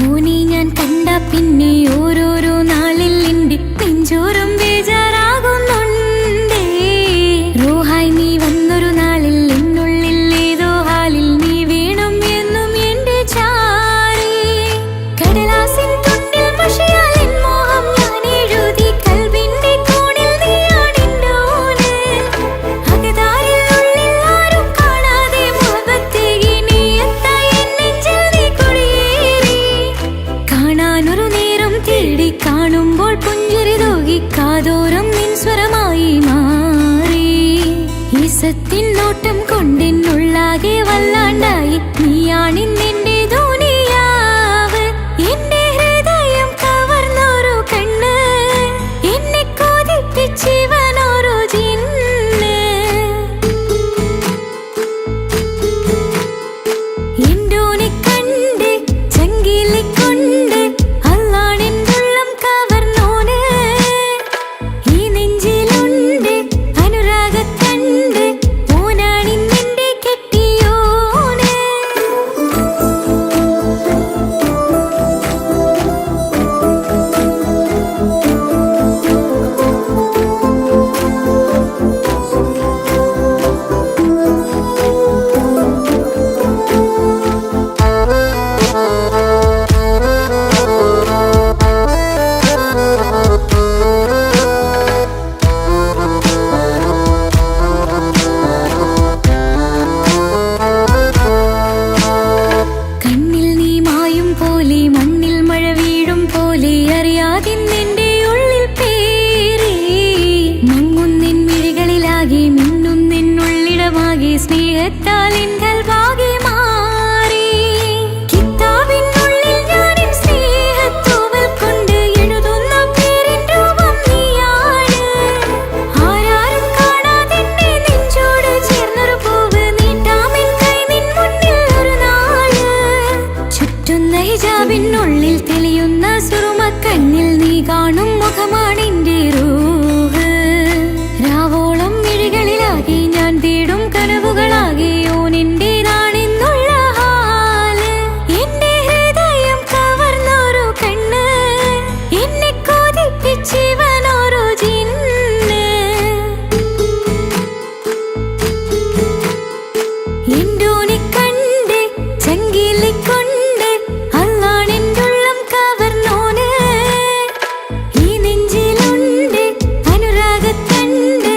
ഓനെ ഞാൻ കണ്ട പിന്നെ ഓരോരോ നാളിൽ എന്റെ നെഞ്ചോരം ബേജാറാകുന്നുണ്ടേ റോഹായി നീ വന്നൊരു നാളിൽ എന്നുള്ളിൽ ഏതോ ഹാലിൽ നീ വേണം എന്നും എന്റെ ചാരേ കടലാസിൻ തുണ്ടിൽ മഷിയാൽ എൻ മോഹം ഞാൻ എഴുതി കൽബിന്റെ കോണിൽ നീയാണെന്നോന് അകതാരിൽ ഉള്ളിൽ ആരും കാണാതെ മുഹബത്തേകി നീ എത്തായി എൻ നെഞ്ചിൽ നീ കുടിയേറി കാണാനൊരു നേരം തേടി കാണുമ്പോൾ പുഞ്ചിരി തൂകി കാതോരം നിൻ സ്വരമായി മാറി ഈസത്തിൻ നോട്ടം കൊണ്ടെന്നുള്ളാകെ വല്ലാണ്ടായി നീയാണിന്നെന്റെ ദുനിയാവ് എന്റെ ഹൃദയം കവർന്നൊരു കണ്ണ് എന്നെ കൊതിപ്പിച്ചിവനൊരു ജിന്ന് എന്തോനെ കണ്ട് ചങ്കിലെ കൊണ്ട് അല്ലാണെന്തുള്ളം കവർന്നോന് ഈ നെഞ്ചിലുണ്ട് അനുരാഗത്തണ്ട് ഓനാണിന്നെന്റെ കെട്ടിയോന് സ്നേഹത്താൽ എൻ കൽവാകെ മാറി. കിതാബിനുള്ളിൽ ഞാൻ എൻ സ്നേഹത്തൂവൽ കൊണ്ട് എഴുതുന്ന പേരിൻ രൂപം നീയാണ്. ആരാരും കാണാതെ എന്റെ നെഞ്ചോട് ചേർന്നൊരു പൂവ് നീട്ടാമെൻ കൈ നിൻ മുന്നിൽ ഒരു നാള്. ചുറ്റുന്ന ഹിജാബിനുള്ളിൽ തെളിയുന്ന സുറുമ കണ്ണിൽ നീ കാണും മുഖമാണെന്റെ റൂഹ്. രാവോളം മിഴികളിലാകെ ഞാൻ തേടും കനവുകളാകെ ഓനെന്റേതാണെന്നുള്ള ഹാല്. എന്റെ ഹൃദയം കവർന്നൊരു കണ്ണ്, എന്നെ കൊതിപ്പിച്ചിവനൊരു ജിന്ന്. എന്തോനെ കണ്ട് ചങ്കിലിക്കൊണ്ട് അല്ലാണെന്റുള്ളം കവർന്നോന്. ഈ നെഞ്ചിലുണ്ട് അനുരാഗത്തണ്ട്,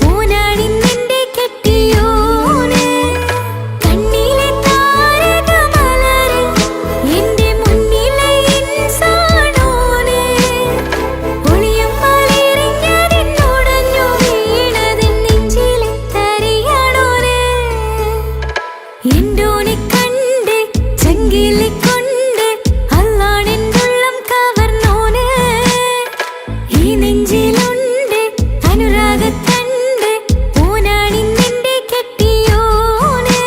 ഓനാണിന്നെന്റെ കെട്ടിയോന്. കണ്ണിലെ താരകമലര് എന്റെ മുന്നിലെ ഇൻസാനോന്. ഒളിയമ്പാലെറിഞ്ഞതെന്നുടഞ്ഞു വീണതെൻ നെഞ്ചിലെ തരിയാണോന്. എന്തോനെ കണ്ട് ചങ്കിലിക്കൊണ്ട് അല്ലാണെന്റുള്ളം കവർന്നോന്. ഈ നെഞ്ചിലുണ്ട് അനുരാഗത്തണ്ട്, ഓനാണിന്നെന്റെ കെട്ടിയോന്.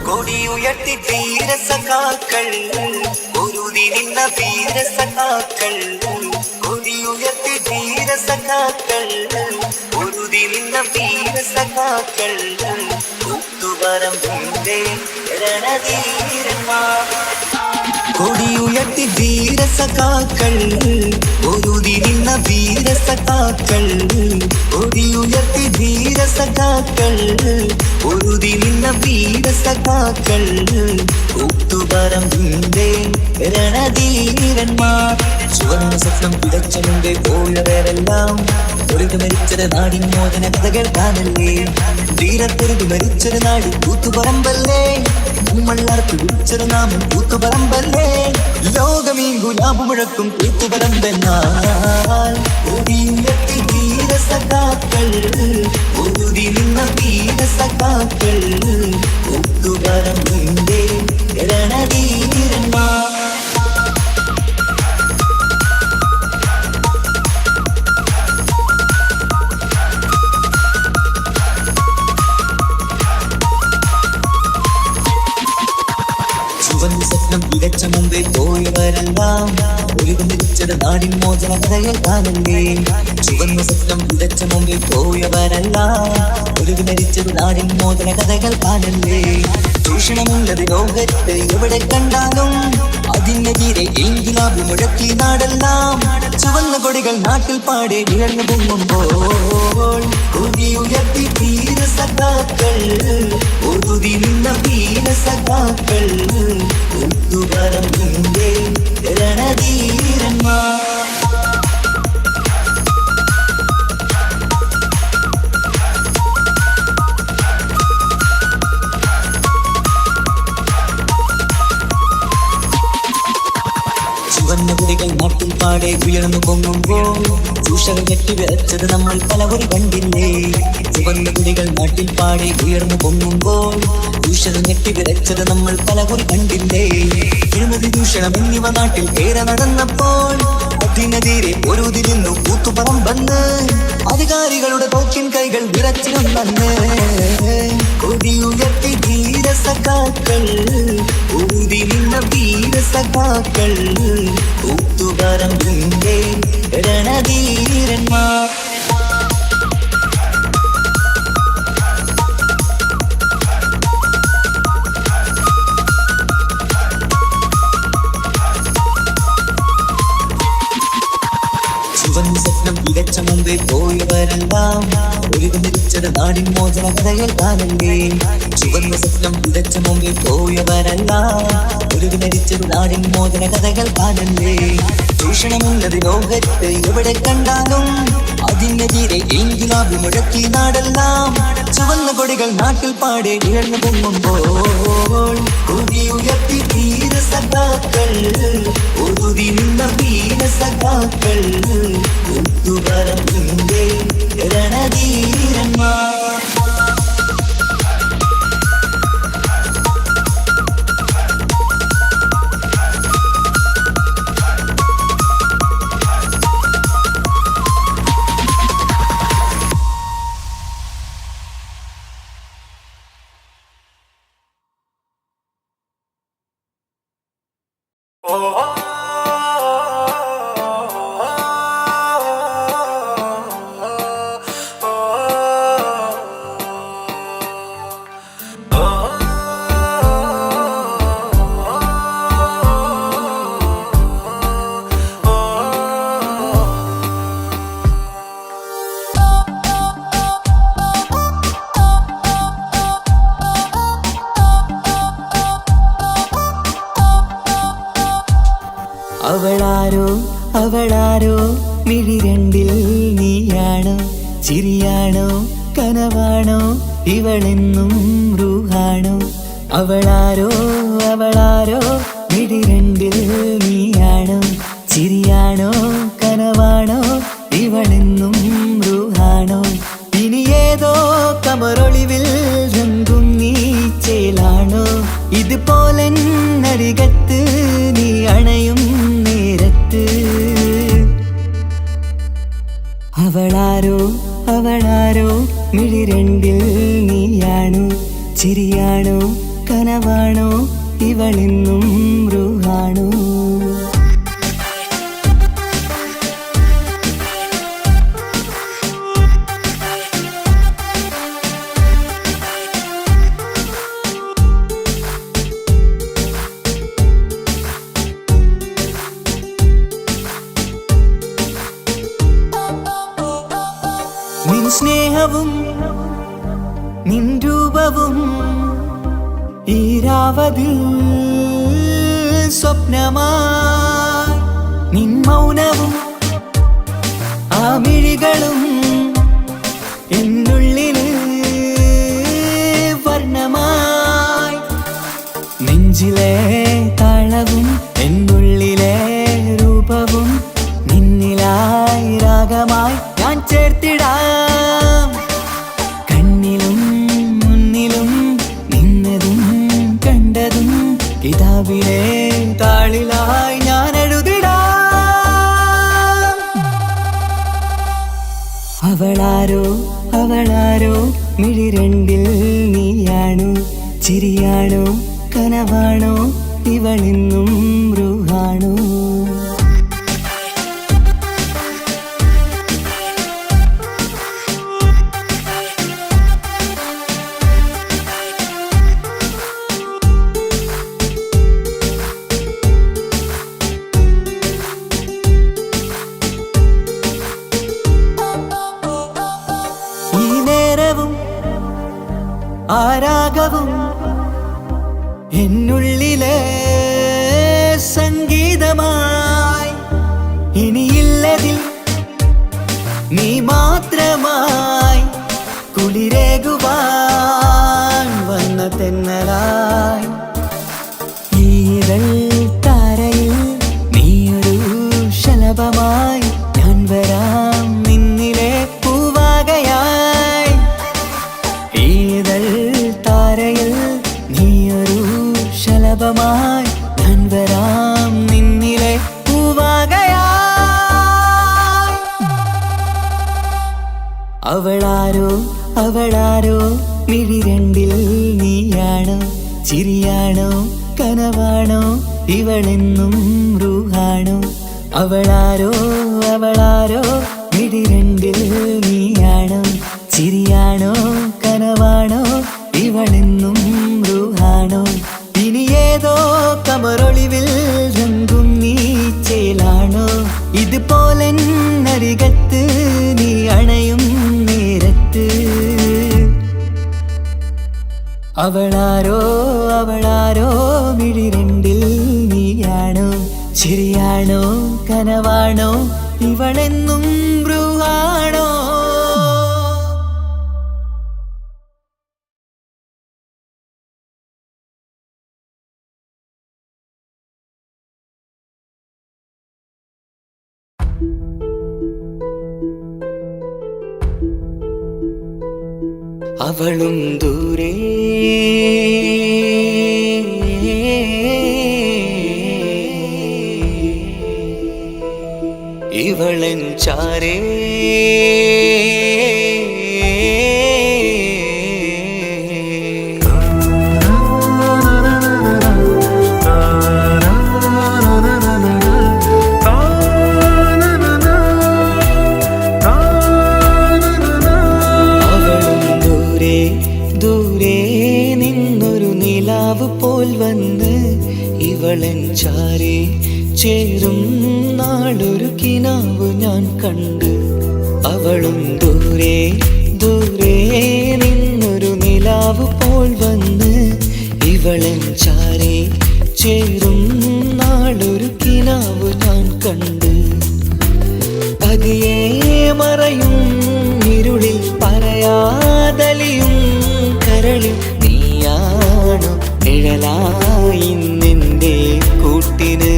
കൊടിയുയർത്തി ധീരസഖാക്കൾ പൊരുതി നിന്ന വീരസഖാക്കൾ. കൊടിയുയർത്തി ധീരസഖാക്കൾ പൊരുതി നിന്ന വീരസഖാക്കൾ. കൂത്തുപറമ്പിന്റെ രണധീരന്മാർ. കൊടിയുയർത്തി ധീരസഖാക്കൾ പൊരുതി നിന്ന വീരസഖാക്കൾ. കൊടിയുയർത്തി ധീരസഖാക്കൾ പൊരുതി നിന്ന വീരസഖാക്കൾ. കൂത്തുപറമ്പിന്റെ രണധീരന്മാർ. ചുവന്ന സ്വപ്നം പിടച്ച മുമ്പേ പോയവരെല്ലാം പൊരുതി മരിച്ചത് നാടിൻ മോചന കഥ കേൾക്കാനല്ലേ. ധീരത്തൊരുതി മരിച്ചൊരു നാട് കൂത്തുപറമ്പല്ലേ. നമ്മള്ളർക്ക് വിളിച്ചൊരു നാമം കൂത്തുപറമ്പല്ലേ. ലോകമീ ഗുലാബ് മുഴക്കും കൂത്തുപറമ്പെന്നാൽ. കൊടിയുയർത്തി ധീരസഖാക്കൾ പൊരുതി നിന്ന വീരസഖാക്കൾ. കൂത്തുപറമ്പിന്റെ രണധീരന്മാർ. ചുവന്ന സ്വപ്നം വിതച്ച മുമ്പേ പോയവരെല്ലാം ഒഴുകി മരിച്ചത് നാടിൻ മോചന കഥകേൾക്കാനല്ലേ. ചുവന്ന സ്വപ്നം വിതച്ച മുമ്പേ പോയവരെല്ലാം ഒഴുകി മരിച്ചത് നാടിൻ മോചന കഥകേൾക്കാനല്ലേ. ചൂഷണമുള്ളത് ലോകത്ത് എവിടെ കണ്ടാലും അതിനെതിരെ ഇൻകിലാബ് മുഴക്കി നാടെല്ലാം. ചുവന്ന കൊടികൾ നാട്ടിൽ പാടെ വിളർന്നു പൊങ്ങുമ്പോൾ കൊടിയുയർത്തി വീരസഖാക്കൾ പൊരുതി നിന്ന വീരസഖാക്കൾ. കൂത്തുപറമ്പിന്റെ രണധീരന്മാർ. ചുവന്ന കൊടികൾ നാട്ടിൽ പാടെ ഉയർന്നു പൊങ്ങുമ്പോൾ ചൂഷകൾ ഞെട്ടി വിറച്ചത് നമ്മൾ പലവരി കണ്ടില്ലേ. ചുവന്ന കൊടികൾ നാട്ടിൽ പാടെ ഉയർന്നു പൊങ്ങുമ്പോൾ ചൂഷകൾ ഞെട്ടി വിറച്ചത് നമ്മൾ പലവരി കണ്ടില്ലേ. അഴിമതി ചൂഷണം എന്നിവ നാട്ടിൽ ഏറെ നടന്നപ്പോൾ അതിനെതിരെ പൊരുതിരുന്നു കൂത്തുപറമ്പെന്ന്. അധികാരികളുടെ തോക്കിൻ കൈകൾ വിറച്ചിരുന്നെന്ന്. കൊടിയുയർത്തി ധീരസഖാക്കൾ പൊരുതി നിന്ന വീരസഖാക്കൾ. കൂത്തുപറമ്പിന്റെ രണധീരന്മാർ. തികച്ച മുമ്പേ പോയവരെല്ലാം ഒരുമിച്ചത് നാടിൻ മോചന കഥകൾ കാണണ്ടേ. ചുവന്ന സ്വപ്നം തികച്ച മുമ്പേ പോയവരെല്ലാം ഒരുമിച്ചത് നാടിൻ മോചന കഥകൾ കാണണ്ടേ. ചൂഷണമുള്ളത് ലോകത്ത് എവിടെ കണ്ടാലും അതിനെതിരെ എങ്കിലാബി മുഴക്കി നാടെല്ലാം. ചുവന്ന കൊടികൾ നാട്ടിൽ പാടെ ഉയർന്നു പൊങ്ങുമ്പോൾ ഉയർത്തി ധീര സഖാക്കൾ, ഒതുതി നിന്ന വീര സഖാക്കൾ, ഒത്തുപറമ്പിന്റെ രണധീരന്മാർ. അവളാരോ അവളാരോ മിഴി രണ്ടിൽ നീയാണോ, ചിരിയാണോ കനവാണോ ഇവളെന്നും റൂഹാണോ. അവളാരോ അവളാരോ മിഴി രണ്ടിൽ നീയാണോ, ചിരിയാണോ കനവാണോ ഇവളെന്നും റൂഹാണോ. ഇനി ഏതോ കമറൊളിവിൽ രംഗും നീ ചേലാണോ, ഇതുപോലെ നരികത്ത് നീ അണയും നേരത്ത്. അവളാരോ അവളാരോ മിഴി രണ്ടിൽ നീയാണോ, ചിരിയാണോ കനവാണോ ഇവളെന്നും റൂഹാണോ. നിൻ സ്നേഹവും നിൻ രൂപവും ഈരാവതിൽ സ്വപ്നമായി, നിൻ മൗനവും ആ മിഴികളും എന്നുള്ളില് വർണ്ണമായി. നെഞ്ചിലെ താളവും എന്നുള്ളിലെ രൂപവും നിന്നിലായി രാഗമായി ഞാൻ ചേർത്തിടാം. കണ്ണിലും മുന്നിലും നിന്നതും കണ്ടതും കിതാബിലെ താളിലായി ഞാൻ എഴുതിടാം. അവളാരോ അവളാരോ മിഴി രണ്ടിൽ നീയാണോ, ചിരിയാണോ കനവാണോ ഇവളെന്നും റൂഹാണോ. ആരാഗവും എന്നുള്ളിലെ സംഗീതമായി, ഇനിയില്ലതിൽ നീ മാത്രമായി കുളിരേകുവാൻ വന്ന തെന്നലായി. ഈതൾ താരയിൽ നീയൊരു ശലഭമായി ഞാൻ വരാം നിന്നിലെ പൂവാകയായി. ഈതൾ താരയിൽ നീയൊരു ശലഭമായി ഞാൻ വരാം നിന്നിലെ പൂവാകയായി. അവളാരോ അവളാരോ മിഴി രണ്ടിൽ നീയാണോ, ചിരിയാണോ കനവാണോ ഇവളെന്നും റൂഹാണോ. അവളാരോ അവളാരോ മിഴി രണ്ടിൽ നീയാണോ, ചിരിയാണോ കനവാണോ ഇവളെന്നും റൂഹാണോ. ഇനി ഏതോ കമറൊളിവിൽ രംഗും നീ ചേലാണോ, ഇതുപോലെ നരികത്ത് അവളാരോ അവളാരോ മിഴിരണ്ടിൽ നീയാണോ ചിരിയാണോ കനവാണോ ഇവളെന്നും ബ്രൂഹാണോ അവളും ദൂരെ ഇവളൻ ചാരേ ദൂരെ നിന്നൊരു നിലാവ് പോൽ വന്ന് ഇവളൻ ചാരേ ചേരും നാളൊരു കിനാവ് ഞാൻ കണ്ട് അവളും ദൂരെ ദൂരെ നിന്നൊരു നിലാവ് പോൽ വന്ന് ഇവളൻ ചാരേ ചേരും നാളൊരു കിനാവ് ഞാൻ കണ്ട് പതിയെ മറയും ഇരുളിൽ പറയാതലിയും കരളിൽ നീയാണോ നിഴലായി നിന്റെ കൂട്ടിന്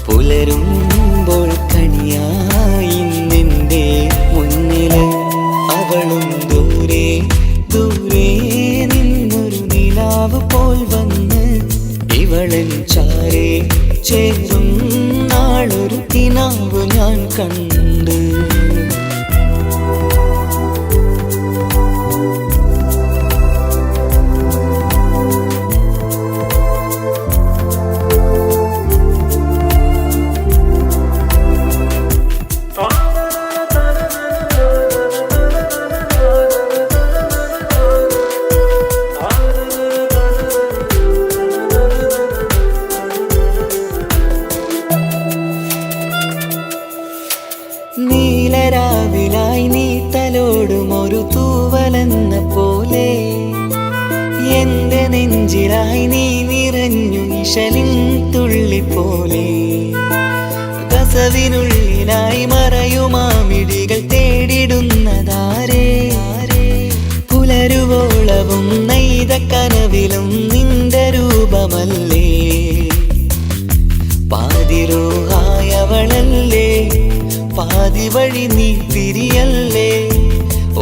പുലരുമ്പോൾ കണിയായി നിന്റെ മുന്നില് അവളും ദൂരെ ദൂരെ നിന്നൊരു നിലാവ് പോൽ വന്ന് ഇവളൻ ചാരേ ചേരും നാളൊരു കിനാവ് ഞാൻ കണ്ട് നീലരാവിലായി നീ തലോടും ഒരു തൂവലെന്ന പോലെ എന്റെ നെഞ്ചിലായി നീ നിറഞ്ഞു ഇശലിൻ തുള്ളി പോലെ കസവിനുള്ളിലായി മറയുമാമിടികൾ തേടിടുന്നതാരേ പുലരുവോളവും നെയ്ത കനവിലും നിന്റെ രൂപമല്ലേ പാതിരോഹായവളല്ലേ പാതി വഴി നീ പിരിയല്ലേ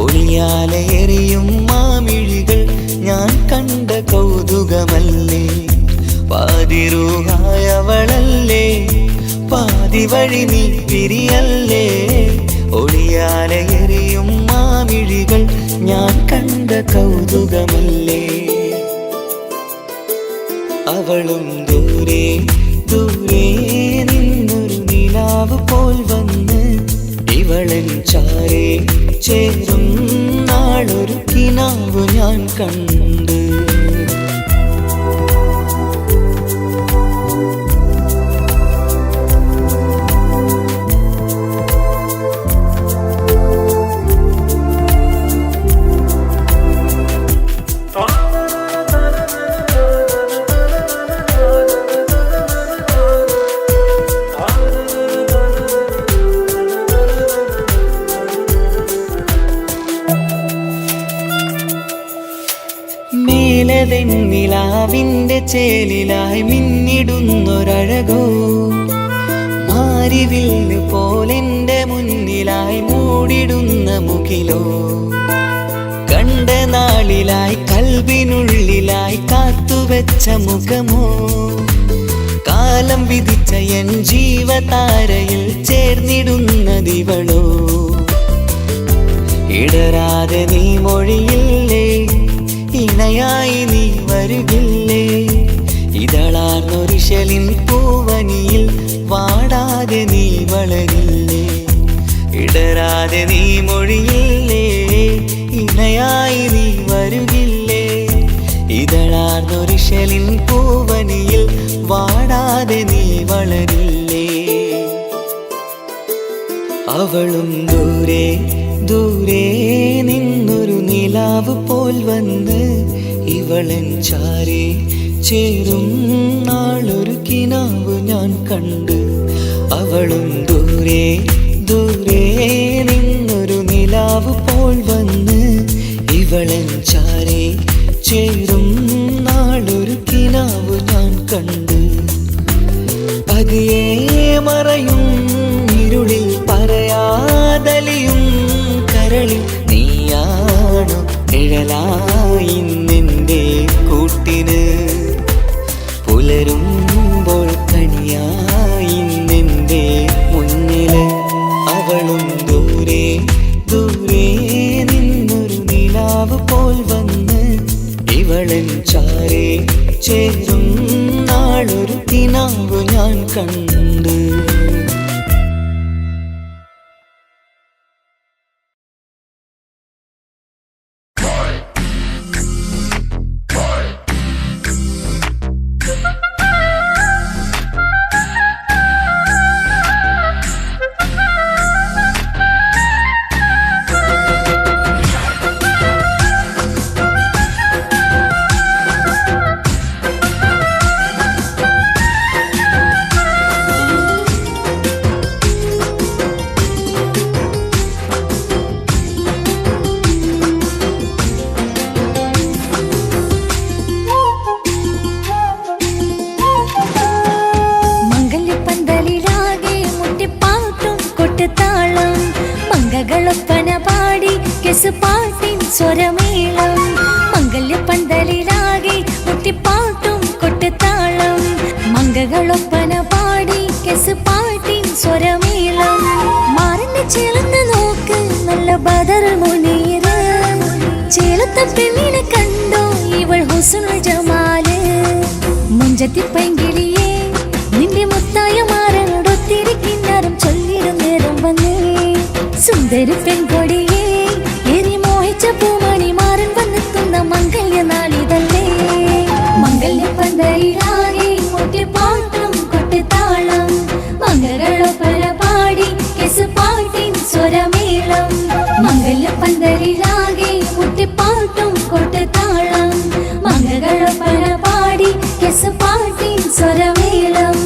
ഒളിയാലേറിയും മാമിഴികൾ ഞാൻ കണ്ട കൗതുകമല്ലേ പാതിരൂഹായവളല്ലേ പാതി വഴി നീ പിരിയല്ലേ ഒളിയാലേറിയും മാമിഴികൾ ഞാൻ കണ്ട കൗതുകമല്ലേ അവളും ദൂരെ ദൂരെ നിന്നൊരു നിലാവ് പോൽ വന്ന് ഇവളൻ ചാരേ ചേരും നാളൊരു കിനാവ് ഞാൻ കണ്ട് വെണ്ണിലാവിന്റെ ചേലിലായി മിന്നിടുന്നൊരഴകോ മാരിവില്ല് പോലെന്റെ മുന്നിലായി മൂടിടുന്ന മുകിലോ കണ്ട നാളിലായി കൽബിനുള്ളിലായി കാത്തുവെച്ച മുഖമോ കാലം വിധിച്ച എൻ ജീവതാരയിൽ ചേർന്നിടുന്നതിവളോ ഇടരാതെ നീ മൊഴിയില്ലേ ഇണയായി നീ വരുകില്ലേ ഇതളാർന്നൊരിശലിൻ പൂവനിയിൽ വാടാതെ നീ വളരില്ലേ ഇടരാതെ നീ മൊഴിയില്ലേ ഇണയായി നീ വരുകില്ലേ ഇതളാർന്നൊരിശലിൻ പൂവനിയിൽ വാടാതെ നീ വളരില്ലേ അവളും ദൂരെ ദൂരെ നിന്നൊരു നിലാവ് പോൽ വന്ന് ഇവളൻ ചാരേ ചേരും നാളൊരു കിനാവ് ഞാൻ കണ്ട്. അവളും ദൂരെ ദൂരെ നിന്നൊരു നിലാവ് പോൽ വന്ന്. ഇവളൻ ചാരേ ചേരും നാളൊരു കിനാവ് ഞാൻ കണ്ട്. പതിയെ മറയും ഇരുളിൽ പറയാതലിയും കരളിൽ നീയാണു നിഴലായി നിന്റെ കൂട്ടിന്. പുലരുമ്പോൾ കണിയായി നിന്റെ മുന്നില്. അവളും ദൂരെ ദൂരെ നിന്നൊരു നിലാവ് പോൽ വന്ന്. ഇവളൻ ചാരേ ചേരും നാളൊരു കിനാവ് ഞാൻ കണ്ട്. മംഗളൊപ്പന പാടി കെസുപാട്ടിൻ സ്വരമേളം. മംഗല്യപ്പന്തലിലാകെ മുട്ടിപ്പാട്ടും കൊട്ടുതാളം. മംഗളൊപ്പന പാടി കെസുപാട്ടിൻ സ്വരമേളം. മാറിന്റെ ചേർന്ന് നോക്ക് നല്ല ബദർ മുനീറ്. ചേലത്തെ പെണ്ണിനെ കണ്ടോ ഇവൾ ഹുസ്നുൽ ജമാല്. മുഞ്ചത്തി പൈങ്കിളിയെ നിന്റെ മുത്തായ മാറനോടൊത്തിരി കിന്നാരം ചൊല്ലിടും നേരം വന്നേ. സുന്ദരി പെൺകൊടിയെ എരി മോഹിച്ച പൂമണി മാറൻ വന്നെത്തുന്ന മംഗല്യ നാളിതല്ലേ. മംഗല്യപ്പന്തലിലാകെ മുട്ടിപ്പാട്ടും കൊട്ടുതാളം. മംഗളൊപ്പന പാടി കെസുപാട്ടിൻ സ്വരമേളം. മംഗല്യപ്പന്തലിലാകെ മുട്ടിപ്പാട്ടും കൊട്ടുതാളം. മംഗളൊപ്പന പാടി കെസുപാട്ടിൻ സ്വരമേളം.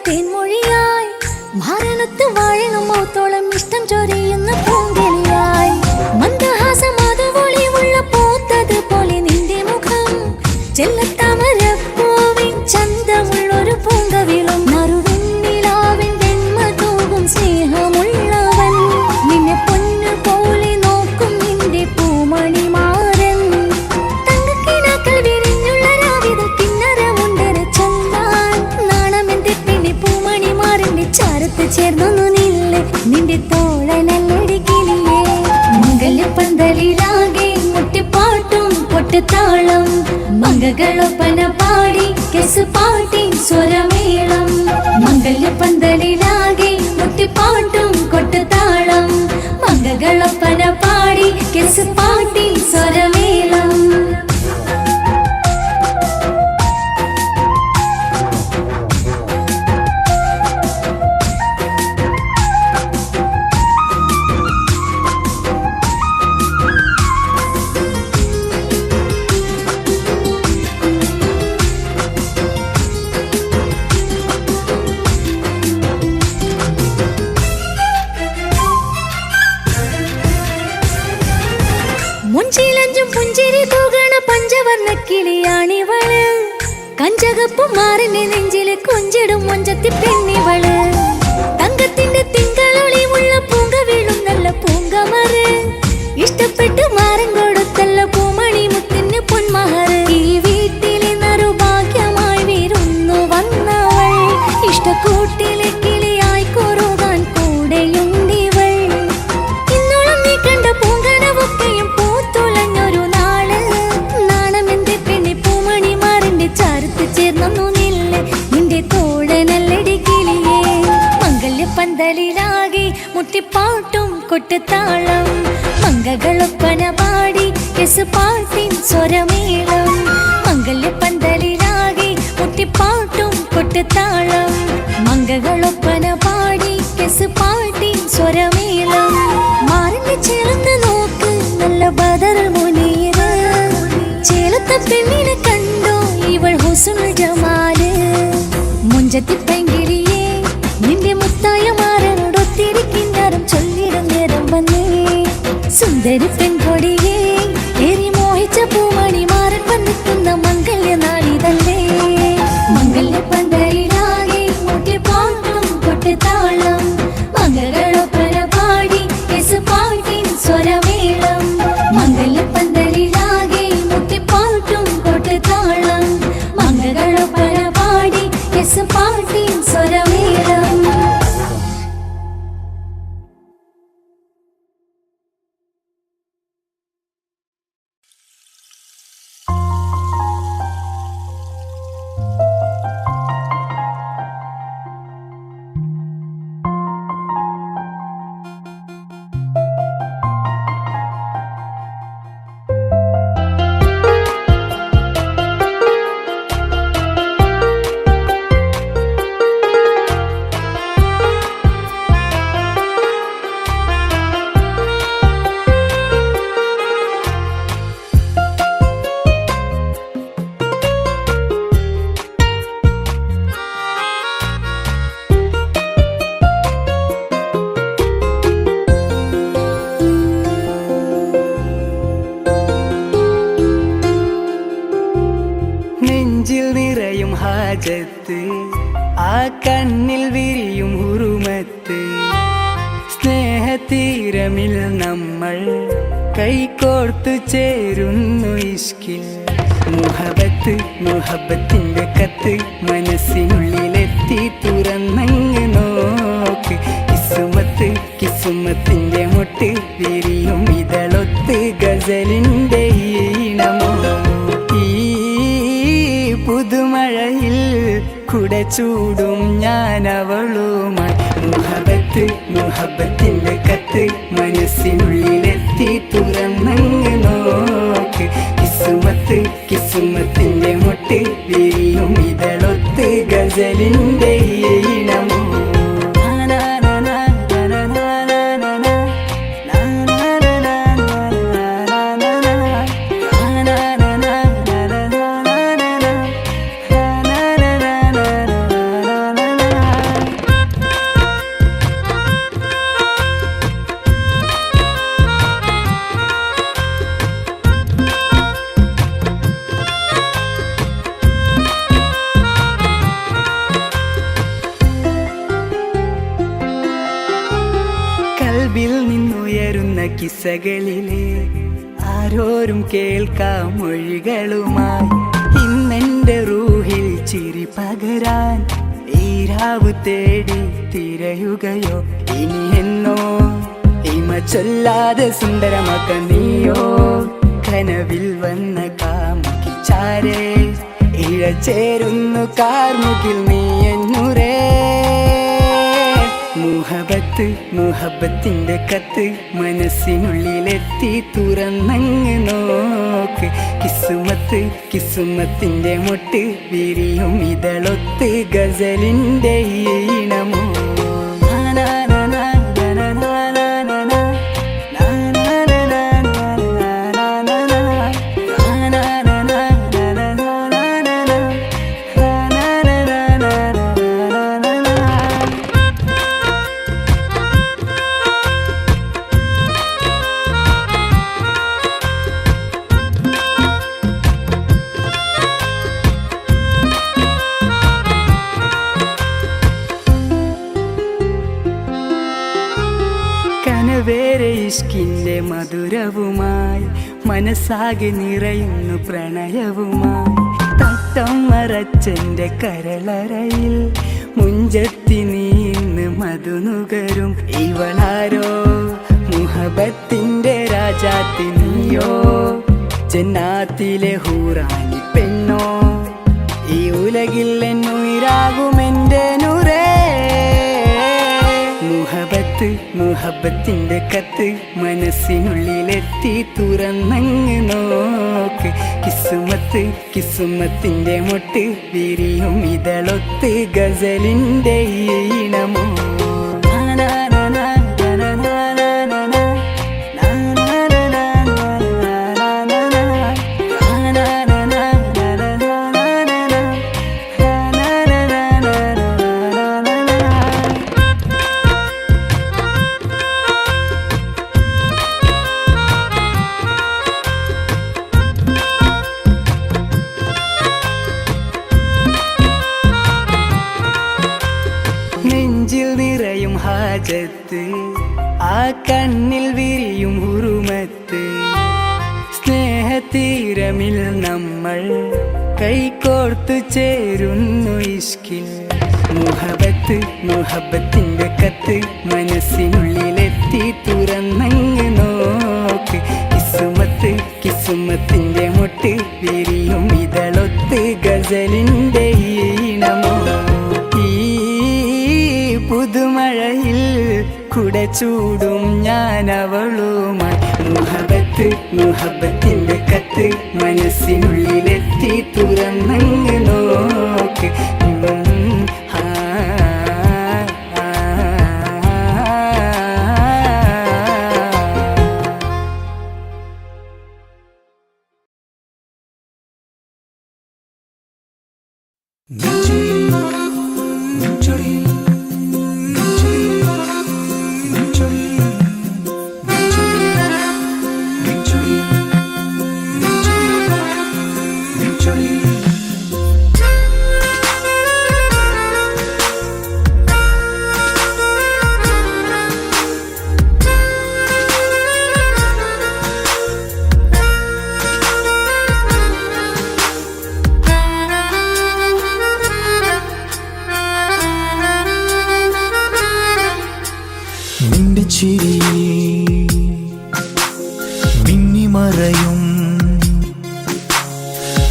തേൻമൊഴിയായി മാരണത്ത് വാഴണം മൗത്തോളം ഇഷ്ടം ചൊരിയുന്ന പൂങ്കിളിയായി. മന്ദഹാസം അതുപൊളിയുള്ള പൂത്തത് പോലെ നിന്റെ മുഖം. ചെല്ലത്താമരപ്പൂവിൻ ചന്തമുള്ളൊരു പൂങ്കവിളും. നറുവെണ്ണിലാവിൻ വെണ്മ തൂകും സ്നേഹമുള്ളവൻ. നിന്നെ പൊന്നു പോലെ നോക്കും നിന്റെ പൂമണി മാറൻ. തങ്കക്കിനാക്കൾ വിരിഞ്ഞുള്ള രാവിതൽ കിന്നരമുണ്ടന് ചൊല്ലാൻ. നാണമെന്റെ പെണ്ണി പൂമണി മാറിന്റെ ചാരത്ത് ചേർന്നൊന്നു നില്ല്. നിന്റെ തോളനല്ലടിക്കില്ലേ. മംഗല്യപ്പന്തലിലാകെ മുട്ടിപ്പാട്ടും കൊട്ടുതാളം. മംഗളൊപ്പന പാടി കെസുപാട്ടിൻ സ്വരമേളം. മംഗല്യപ്പന്തലിലാകെ മുട്ടിപ്പാട്ടും കൊട്ടുതാളം. മംഗളൊപ്പന പാടി കെസുപാട്ടിൻ സ്വരമേളം. മുഞ്ചിലഞ്ചും പുഞ്ചിരി തൂകണ പഞ്ചവർണ്ണ കിളിയാണിവള്. കഞ്ചകപ്പും മാറിന്റെ നെഞ്ചില് കൊഞ്ചിടും മൊഞ്ചത്തി പെണ്ണിവള്. തങ്കത്തിന്റെ തിങ്കളൊളിമുള്ള പൂങ്ക വീഴും നല്ല പൂങ്കമറ്. ഇഷ്ടപ്പെട്ട് മാറൻ കൊടുത്തല്ല പൂമണി മുത്തിന് പൊന്മഹറ്. ഈ വീട്ടിലെ നറുഭാഗ്യമായി വിരുന്നു വന്നവൾ. ഇഷ്ടക്കൂട്ടിലെ കിളിയായി കൊറുകാൻ കൂടെയുണ്ടിവൾ. ഇന്നോളം നീ കണ്ട പൂങ്കനവൊക്കെയും പൂത്തുളഞ്ഞൊരു നാള്. നിന്റെ തോഴനല്ലടി കിളിയേ മംഗല്യപ്പന്തലിലാകെ മുട്ടിപ്പാട്ടും കൊട്ടുതാളം മംഗകളൊപ്പന പാടി പാട്ടിൻ സ്വരമേളം മംഗല്യപ്പന്തലിലാകെ മുട്ടിപ്പാട്ടും കൊട്ടുതാളം മംഗകളൊപ്പന പാടി പാട്ടിൻ സ്വരമേളം മാറിന്റെ ചേർന്ന് നോക്ക് നല്ല ബദർ മുനീറ് ചേലത്തെ പെണ്ണിനെ കണ്ടോ ഇവൾ ഹുസ്നുൽ ജമാല് മുഞ്ചത്തി പെങ്കിളിയേ നിന്റെ മുത്തായ മാറനോടൊത്തിരിക്കിന്നാരം ചൊല്ലിടും നേരം വന്നേ സുന്ദരി പെൺകൊടിയേ ഏറി മോഹിച്ച പൂമണി മാറൻ വന്നെത്തുന്ന മംഗല്യ നാളിതല്ലേ മംഗല്യപ്പന്തലിലാകെ മുട്ടിപ്പാട്ടും കൊട്ടുതാളം മംഗളൊപ്പന പാടി പാട്ടിൻ സ്വരമേളം മംഗല്യപ്പന്തലിലാകെ മുട്ടിപ്പാട്ടും കൊട്ടുതാളം മംഗളൊപ്പന പാടി പാട്ടിൻ സ്വരമേളം. നെഞ്ചിൽ നിറയും ഹാജത്ത് ആ കണ്ണിൽ വിരിയും ഉറുമത്ത് സ്നേഹതീരമിൽ നമ്മൾ കൈകോർത്തു ചേരുന്നു ഇഷ്കിൽ മുഹബത്ത് മുഹബത്തിന്റെ കത്ത് മനസ്സിനുള്ളിലെത്തി തുറന്നങ്ങ് നോക്ക് കിസുമത്ത് കിസുമത്തിന്റെ മുട്ട് വിരിയും ഇതളൊത്ത് ഗസലിന്റെ ഈണമോ പുതുമഴയിൽ കുട ചൂടും ഞാൻ അവളുമായി മുഹബത്ത് മുഹബത്തിന്റെ കത്ത് മനസ്സിനുള്ളിലെത്തി തുറന്നങ്ങ് നോക്ക് കിസുമത്ത് കിസുമത്തിന്റെ മുട്ട് വിരിയും ഇതളൊത്ത് ഗസലിന്റെ ഈണമോ കൽബിൽ നിന്നുയരുന്ന കിസ്സകളിലെ ആരോരും കേൾക്കാം മൊഴികളുമായി ഇന്നെന്റെ റൂഹിൽ ചിരി പകരാൻ ഈ രാവ് തേടി തിരയുകയോ ഇനി എന്നോ ഇമ ചൊല്ലാതെ സുന്ദരമാക്ക നീയോ കനവിൽ വന്ന കാമുകി ചാരേ ഇഴചേരുന്നു കാർമുകിൽ നീ എന്നുരേ മുഹബത്ത് മുഹബത്തിന്റെ കത്ത് മനസ്സിനുള്ളിലെത്തി തുറന്നങ്ങ് നോക്ക് കിസുമത്ത് കിസുമത്തിന്റെ മുട്ട് വിരിയും ഇതളൊത്ത് ഗസലിന്റെ ഈണമോ വേറെ ഇഷ്കിന്റെ മധുരവുമായി മനസ്സാകെ നിറയുന്നു പ്രണയവുമായി തട്ടം മറച്ചെന്റെ കരളറയിൽ മുഞ്ചത്തി നീന്ന് മധുനുകരും ഇവളാരോ മുഹബത്തിന്റെ രാജാത്തി നീയോ ജന്നാത്തിലെ ഹൂറാനി പെണ്ണോ ഈ ഉലകിൽ എന്നുയിർ ഉയിരാകുമെൻ്റെ നൂറേ. മുഹബത്ത് മുഹബത്തിൻ്റെ കത്ത് മനസ്സിനുള്ളിലെത്തി തുറന്നങ്ങ് നോക്ക്. കിസുമത്ത് കിസുമത്തിൻ്റെ മൊട്ട് വിരിയും ഇതളൊത്ത് ഗസലിൻ്റെ ഈണമോ. നെഞ്ചിൽ നിറയും ഹാജത്ത്, ആ കണ്ണിൽ വിരിയും ഹുറുമത്ത്. സ്നേഹതീരമിൽ നമ്മൾ കൈകോർത്തു ചേരുന്നു ഇഷ്കിൽ. മുഹബത്ത് മുഹബത്തിൻ്റെ കത്ത് മനസ്സിനുള്ളിലെത്തി തുറന്നങ്ങ് നോക്ക്. കിസുമത്ത് കിസുമത്തിൻ്റെ മൊട്ട് വിരിയും ഇതളൊത്ത് ഗസലിൻ്റെ ഈണമോ. പുതുമഴയിൽ കുട ചൂടും ഞാൻ അവളുമായി. മുഹബത്ത് മുഹബത്തിൻ്റെ കത്ത് മനസ്സിനുള്ളിലെത്തി തുറന്നങ്ങ് നോക്ക്. മിന്നിമറയും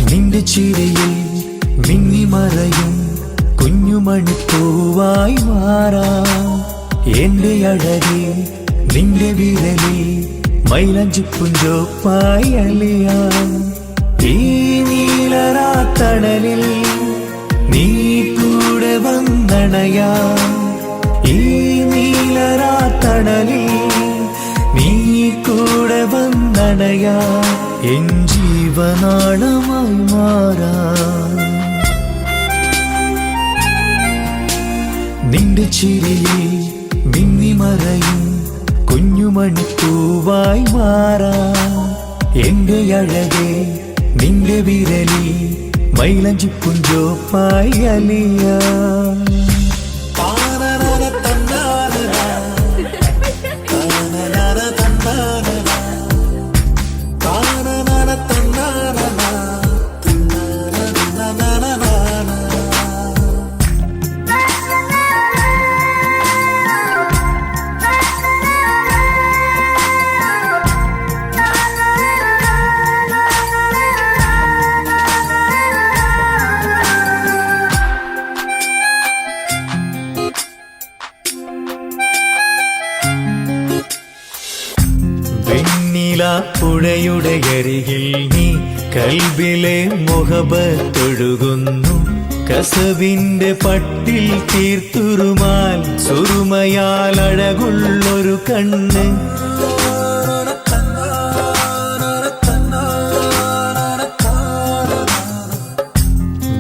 നിന്റെ ചിരിയിൽ മിന്നിമറയും കുഞ്ഞുമണിപ്പൂവായി മാറാം. എന്റെ അഴകി നിന്റെ വിരലിൽ മൈലഞ്ചിപ്പുഞ്ചോപ്പായി അലിയാം. ഈ നീലരാത്തണലിൽ നീ കൂടെ വന്നണയാം. ഈ നീലരാത്തണലിൽ നീ കൂടെ വന്നണയാ. എൻ ജീവനാളമായി മാറാം. നിന്റെ ചിരിയിൽ മിന്നിമറയും കുഞ്ഞുമണിപ്പൂവായി മാറാം. എന്റെ അഴകെ നിന്റെ വിരലിൽ മൈലഞ്ചിപ്പുഞ്ചോപ്പായി അലിയാം. പുഴയുടെ അരികിൽ നീ കൽബിലെ മുഹബത്തൊഴുകുന്നു. കസവിന്റെ പട്ടിൽ തീർത്തുറുമാൽ സുറുമയാൽ അഴകുള്ളൊരു കണ്ണ്.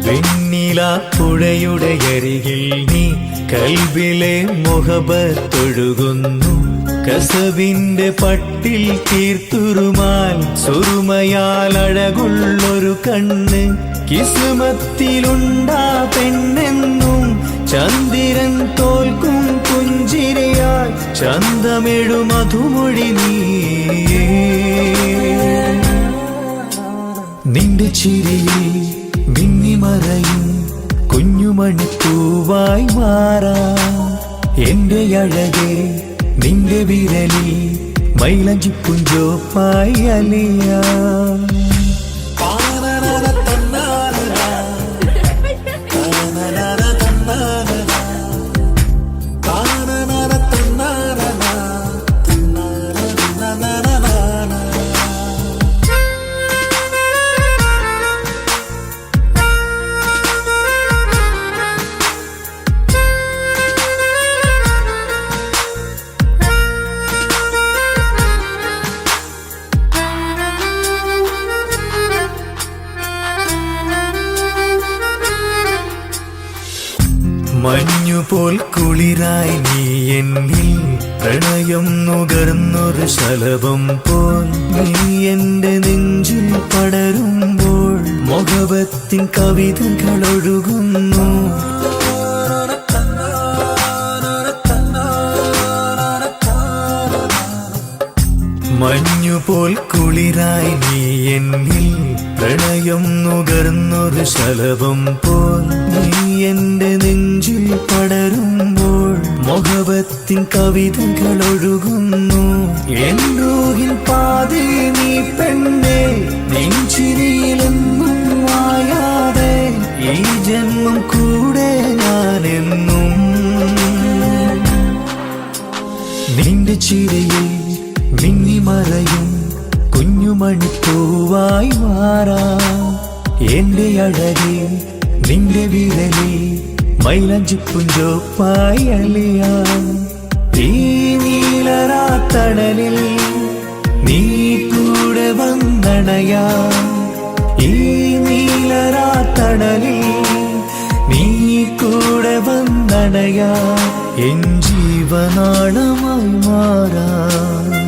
വെണ്ണില പുഴയുടെ അരികിൽ നീ കൽബിലെ മുഹബത്തൊഴുകുന്നു. കസവിന്റെ പട്ടിൽ തീർത്തുറുമാൽ സുറുമയാൽ അഴകുള്ളൊരു കണ്ണ്. കിസ്മത്തിലുണ്ടാ പെണ്ണെന്നും ചന്ദ്രൻ തോൽക്കും പുഞ്ചിരിയായി ചന്തമെഴു മധുമൊഴി നീ. നിന്റെ ചിരിയിൽ മിന്നിമറയും കുഞ്ഞുമണിപ്പൂവായി മാറാം. എന്റെ അഴകെ നിന്റെ വിരലിൽ മൈലഞ്ചിപ്പുഞ്ചോപ്പായി അലിയാം. na na na മഞ്ഞുപോൽ കുളിരായി നീ എന്നിൽ പ്രണയം നുകർന്നൊരു ശലഭം പോൽ നീ എന്റെ നെഞ്ചിൽ പടരുമ്പോൾ മുഹബത്തിൻ കവിതകൾ ഒഴുകുന്നു. മഞ്ഞുപോൽ കുളിരായി നീ എന്നിൽ പ്രണയം നുകർന്നൊരു ശലഭം പോൽ നീ എന്റെ നെഞ്ചിൽ പടരുമ്പോൾ മുഹബത്തിൻ കവിതകൾ ഒഴുകുന്നു. എൻ റൂഹിൻ പാതേ നീ പെണ്ണേ, നെഞ്ചിരിയിലെന്നും മായാതെ ഈ ജന്മം കൂടെ ഞാനെന്നും. നിന്റെ ചിരയിൽ മിന്നി മറയും കുഞ്ഞുമണിപ്പൂവായി മാറാം. എന്റെ അഴകെ നിന്റെ വിരലിൽ മൈലഞ്ചിപ്പുഞ്ചോപ്പായി അലിയാം. ഈ നീലരാത്തണലിൽ നീ കൂടെ വന്നണയാം. ഈ നീലരാത്തണലിൽ നീ കൂടെ വന്നണയാം. എൻ ജീവനാളമായി മാറാം.